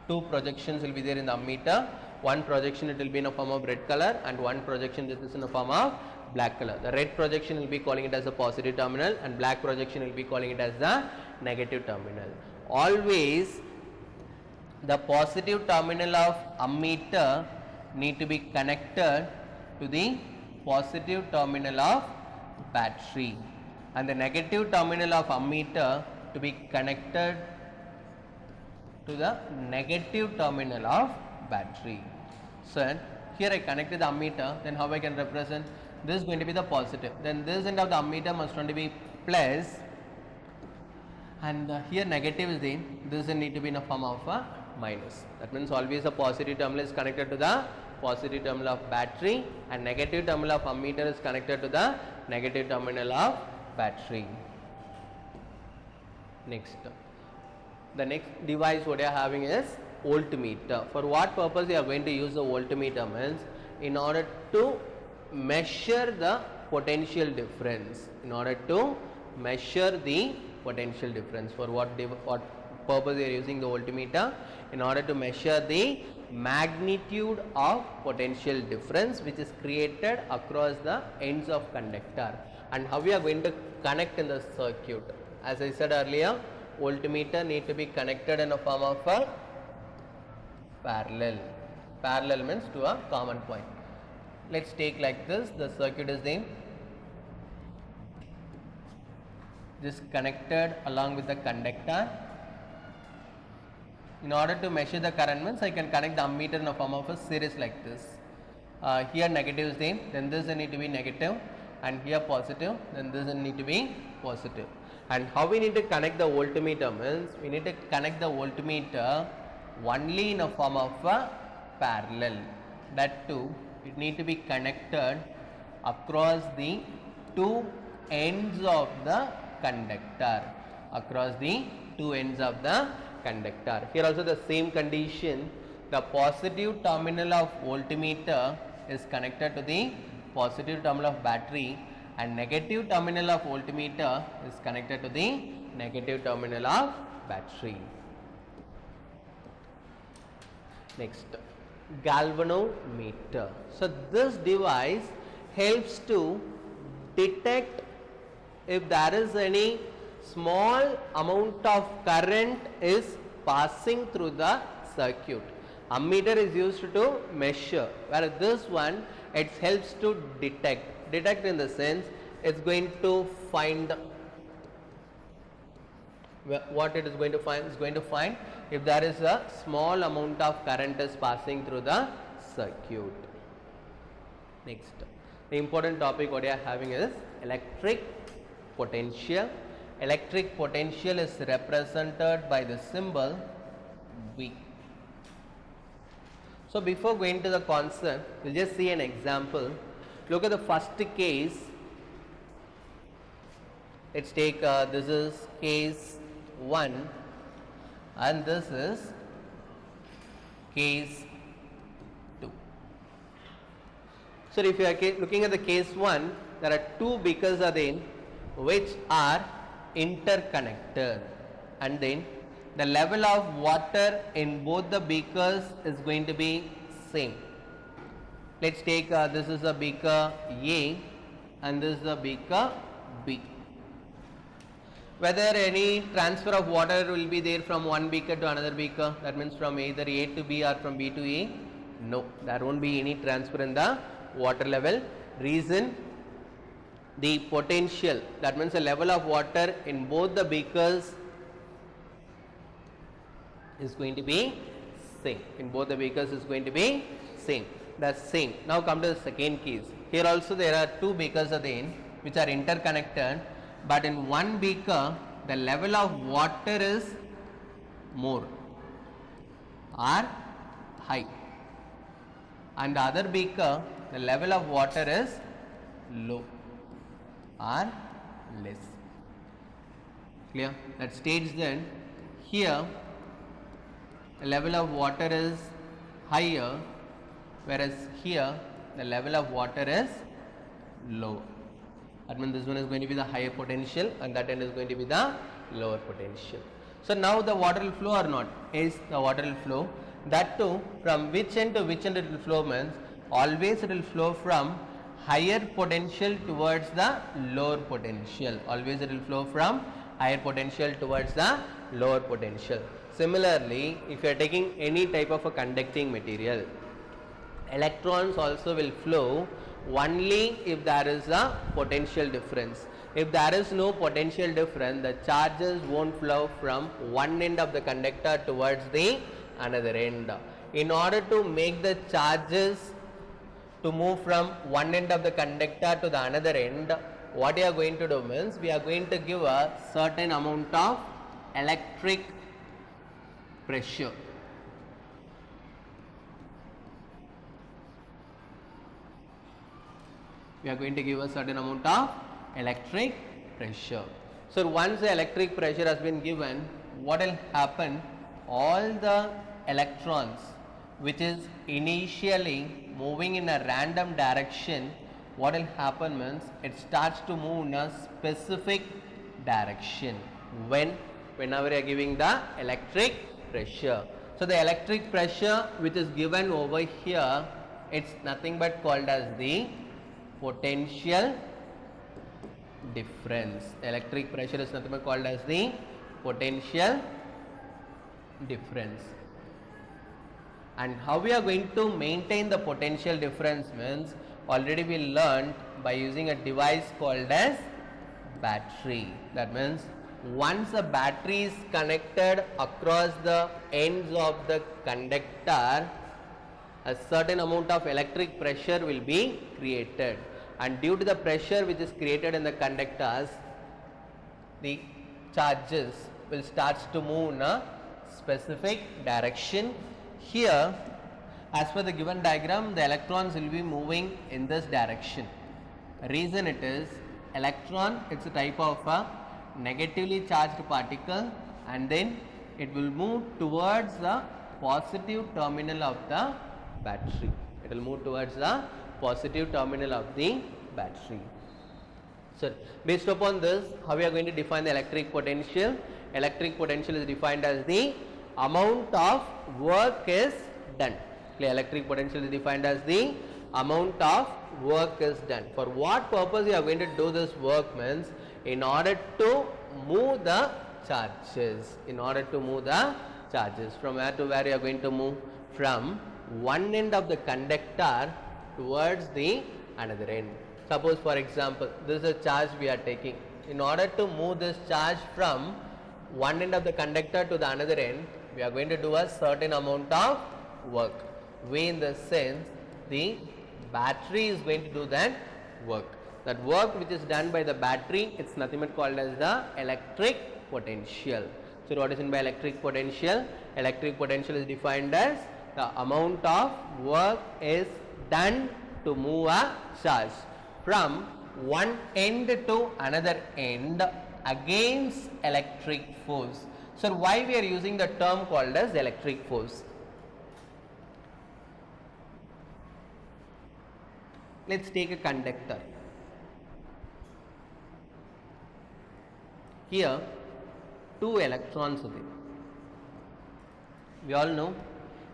[SPEAKER 1] Two projections will be there in the ammeter. One projection it will be in a form of red color and one projection this is in a form of black color. The red projection will be calling it as a positive terminal and black projection will be calling it as the negative terminal. Always the positive terminal of ammeter need to be connected to the positive terminal of battery, and the negative terminal of ammeter to be connected to the negative terminal of battery. So here I connected the ammeter, then how I can represent? This is going to be the positive, then this end of the ammeter must going to be plus, and here negative is there, this need to be in a form of a minus. That means always a positive terminal is connected to the positive terminal of battery and negative terminal of ammeter is connected to the negative terminal of battery. Next, the next device what you are having is voltmeter. For what purpose you are going to use the voltmeter means in order to measure the potential difference. In order to measure the potential difference. For what purpose you are using the voltmeter? In order to measure the magnitude of potential difference which is created across the ends of conductor, and how we are going to connect in the circuit. As I said earlier, voltmeter need to be connected in a form of a parallel. Parallel means to a common point. Let's take like this, the circuit is there, just connected along with the conductor. In order to measure the current means I can connect the ammeter in a form of a series like this. Here negative is there, then this need to be negative, and here positive, then this need to be positive. And how we need to connect the voltmeter means we need to connect the voltmeter only in a form of a parallel. That too, it need to be connected across the two ends of the conductor. Across the two ends of the conductor. Here also the same condition. The positive terminal of voltmeter is connected to the positive terminal of battery, and negative terminal of voltmeter is connected to the negative terminal of battery. Next, galvanometer. So this device helps to detect if there is any small amount of current is passing through the circuit. Ammeter is used to measure, whereas this one it helps to detect. Detect in the sense it's going to find what it is going to find. It's going to find if there is a small amount of current is passing through the circuit. Next, the important topic what we are having is electric potential. Electric potential is represented by the symbol V. So before going to the concept, we'll just see an example. Look at the first case. Let's take this is case 1 and this is case 2. So if you are looking at the case 1, there are two beakers are there which are interconnected, and then the level of water in both the beakers is going to be same. Let's take this is the beaker A and this is the beaker B. Whether any transfer of water will be there from one beaker to another beaker, that means from either A to B or from B to A? No, there won't be any transfer in the water level. Reason, the potential, that means the level of water in both the beakers is going to be same. In both the beakers is going to be same. That's same. Now come to the second case. Here also there are two beakers are there which are interconnected, but in one beaker the level of water is more or high, and the other beaker the level of water is low or less. Clear? That states then here the level of water is higher, whereas here the level of water is lower. That means this one is going to be the higher potential and that end is going to be the lower potential. So now the water will flow or not? Is the water will flow. That too, from which end to which end it will flow means always it will flow from higher potential towards the lower potential. Always it will flow from higher potential towards the lower potential. Similarly, if you are taking any type of a conducting material, electrons also will flow only if there is a potential difference. If there is no potential difference, the charges won't flow from one end of the conductor towards the another end. In order to make the charges to move from one end of the conductor to the another end, what we are going to do means we are going to give a certain amount of electric pressure. We are going to give a certain amount of electric pressure. So once the electric pressure has been given, what will happen? All the electrons which is initially moving in a random direction, what will happen means it starts to move in a specific direction whenever you are giving the electric pressure. So the electric pressure which is given over here, it's nothing but called as the potential difference. The electric pressure is nothing but called as the potential difference. And how we are going to maintain the potential difference means already we learned by using a device called as battery. That means once a battery is connected across the ends of the conductor, a certain amount of electric pressure will be created, and due to the pressure which is created in the conductors, the charges will start to move in a specific direction. Here, as per the given diagram, the electrons will be moving in this direction. Reason it is, electron, it's a type of a negatively charged particle, and then it will move towards the positive terminal of the battery. It will move towards the positive terminal of the battery. So based upon this, how we are going to define the electric potential? Electric potential is defined as the amount of work is done. The electric potential is defined as the amount of work is done. For what purpose you are going to do this work means in order to move the charges. In order to move the charges. From where to where you are going to move? From one end of the conductor towards the another end. Suppose for example, this is a charge we are taking. In order to move this charge from one end of the conductor to the another end, we are going to do a certain amount of work. We, in the sense, the battery is going to do that work. That work which is done by the battery, it's nothing but called as the electric potential. So what is meant by electric potential? Electric potential is defined as the amount of work is done to move a charge from one end to another end against electric force. So why we are using the term called as electric force? let's take a conductor. Here, two electrons are there. We all know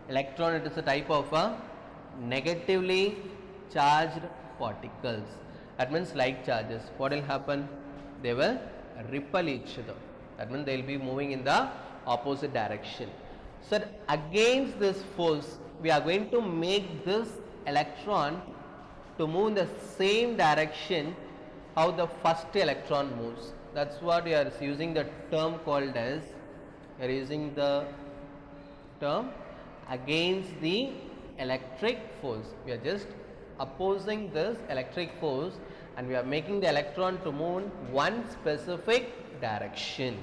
[SPEAKER 1] electron, it is a type of a negatively charged particles. That means like charges. What will happen? They will repel each other. That means they will be moving in the opposite direction. So against this force, we are going to make this electron to move in the same direction how the first electron moves. That's what we are using the term called as, we are using the term against the electric force. We are just opposing this electric force and we are making the electron to move in one specific direction.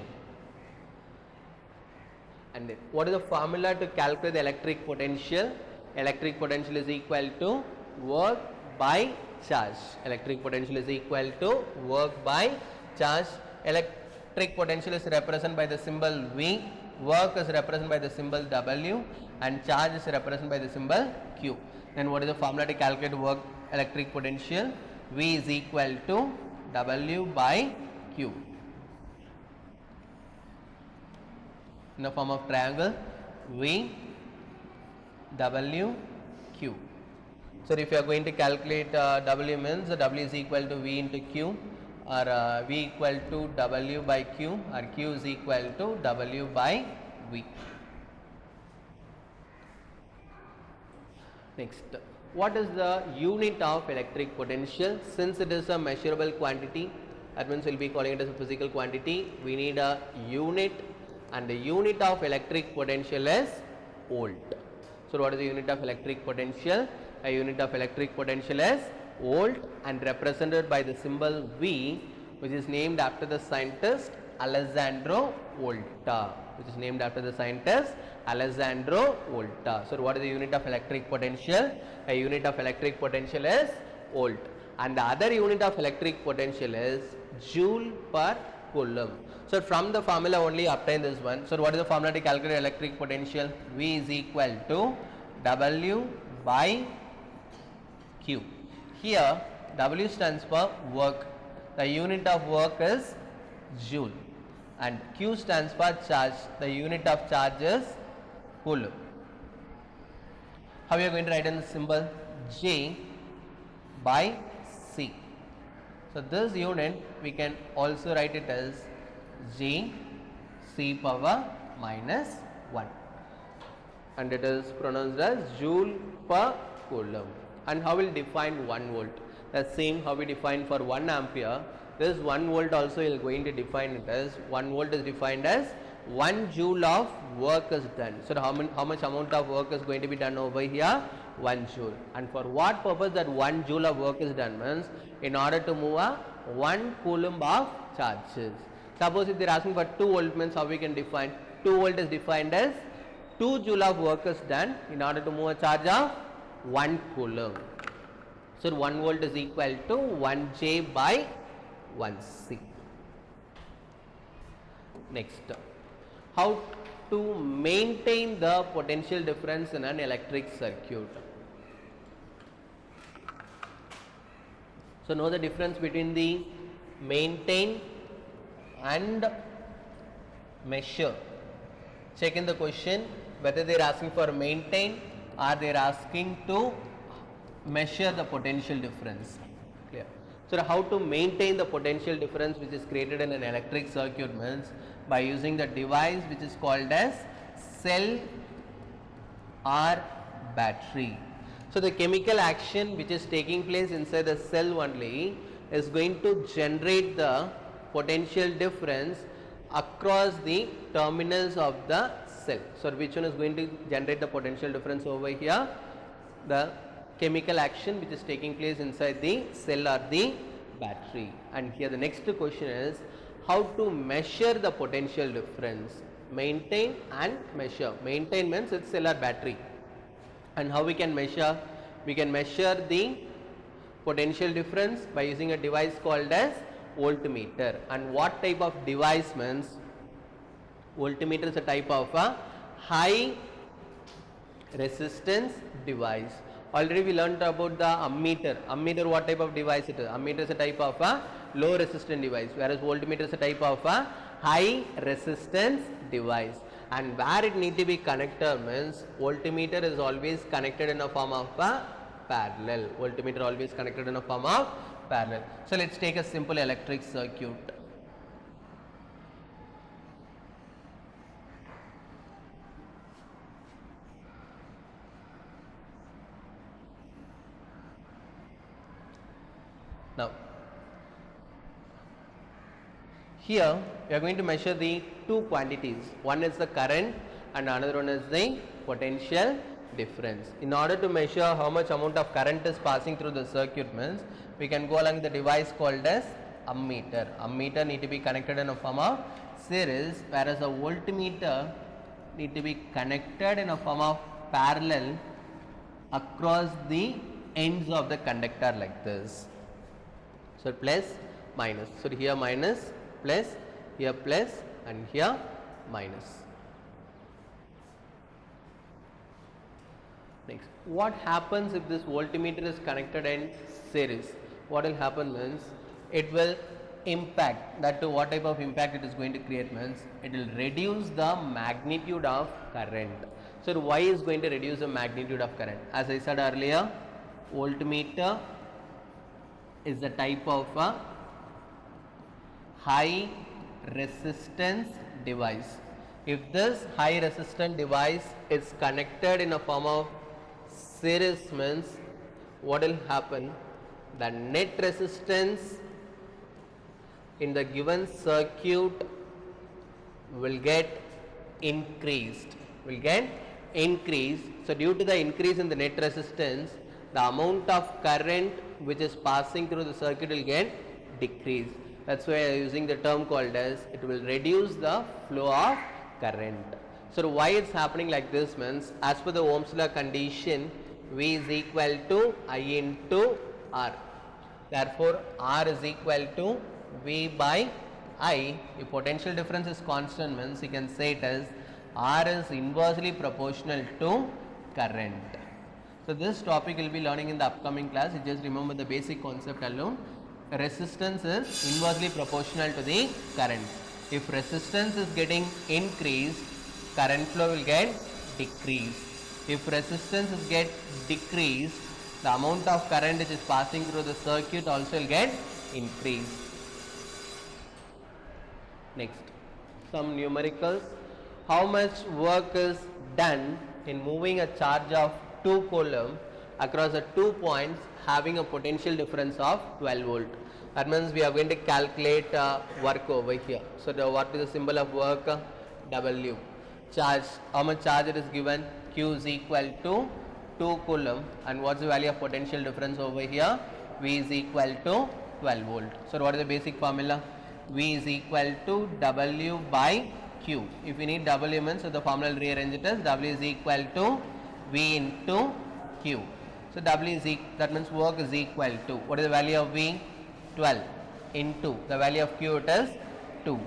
[SPEAKER 1] And what is the formula to calculate the electric potential? Electric potential is equal to work by charge. Electric potential is equal to work by charge. Electric potential is represented by the symbol V, work is represented by the symbol W, and charge is represented by the symbol Q. Then what is the formula to calculate work electric potential? V is equal to W by Q. In the form of triangle, V, W, Q. So if you are going to calculate W means W is equal to V into Q, or V equal to W by Q, or Q is equal to W by V. Next, what is the unit of electric potential? Since it is a measurable quantity, that means we will be calling it as a physical quantity, we need a unit, and the unit of electric potential is volt. So what is the unit of electric potential? A unit of electric potential is volt and represented by the symbol V, which is named after the scientist Alessandro Volta, So what is the unit of electric potential? A unit of electric potential is volt, and the other unit of electric potential is joule per coulomb. So from the formula only obtain this one. So what is the formula to calculate electric potential? V is equal to W by Q. Here W stands for work, the unit of work is joule, and Q stands for charge, the unit of charge is coulomb. How we are going to write in the symbol? J by C. So this unit we can also write it as J C power minus 1, and it is pronounced as joule per coulomb. And how will define 1 volt? The same how we define for 1 ampere. This 1 volt also we are going to define it as 1 volt is defined as 1 joule of work is done. So how much amount of work is going to be done over here? 1 joule. And for what purpose that 1 joule of work is done means in order to move a 1 coulomb of charges. Suppose if they are asking for 2 volt means how we can define? 2 volt is defined as 2 joule of work is done in order to move a charge of 1 coulomb. So 1 volt is equal to 1 J by 1 C. Next, how to maintain the potential difference in an electric circuit? So know the difference between the maintain and measure. Check in the question whether they are asking for maintain or they are asking to measure the potential difference. Clear? So how to maintain the potential difference which is created in an electric circuit means by using the device which is called as cell or battery. So the chemical action which is taking place inside the cell only is going to generate the potential difference across the terminals of the cell. So which one is going to generate the potential difference over here? The chemical action which is taking place inside the cell or the battery. And here the next question is how to measure the potential difference. Maintain and measure. Maintain means it's cell or battery. And how we can measure? We can measure the potential difference by using a device called as voltmeter. And what type of device means? Voltmeter is a type of a high resistance device, Already we learnt about the ammeter. Ammeter, what type of device it is? Ammeter is a type of a low resistance device, whereas voltmeter is a type of a high resistance device. And where it need to be connected means voltmeter is always connected in a form of a parallel. Voltmeter always connected in a form of parallel. So let's take a simple electric circuit. Now, here we are going to measure the two quantities. One is the current and another one is the potential difference. In order to measure how much amount of current is passing through the circuit means we can go along the device called as ammeter. Ammeter need to be connected in a form of series, whereas a voltmeter need to be connected in a form of parallel across the ends of the conductor like this. So plus minus. So here minus, plus, here plus, and here minus. Next, what happens if this voltmeter is connected in series? What will happen means it will impact. That to what type of impact it is going to create means it will reduce the magnitude of current. So why is going to reduce the magnitude of current? As I said earlier, voltmeter is a type of a high resistance device. If this high resistance device is connected in a form of series means what will happen? The net resistance in the given circuit will get increased. So due to the increase in the net resistance, the amount of current which is passing through the circuit will get decreased. That's why I am using the term called as it will reduce the flow of current. So why it's happening like this means as per the Ohm's law condition, V is equal to I into R. Therefore R is equal to V by I. If potential difference is constant means you can say it as R is inversely proportional to current. So this topic will be learning in the upcoming class. You just remember the basic concept alone. Resistance is inversely proportional to the current. If resistance is getting increased, current flow will get decreased. If resistance is get decreased, the amount of current which is passing through the circuit also will get increased. Next, some numericals. How much work is done in moving a charge of 2 coulomb across the 2 points having a potential difference of 12 volt. That means we are going to calculate work over here. So what is the symbol of work? W. Charge, how much charge it is given? Q is equal to 2 coulomb, and what's the value of potential difference over here? V is equal to 12 volt. So what is the basic formula? V is equal to W by Q. If we need W means, so the formula will rearrange it as W is equal to V into Q. So W is that means work is equal to, what is the value of V? 12 into the value of Q, it is 2.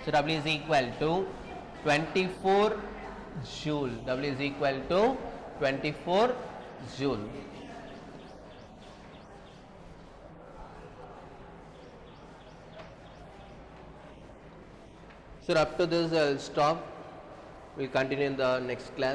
[SPEAKER 1] So W is equal to 24 joule. W is equal to 24 joule. So up to this I will stop. We will continue in the next class.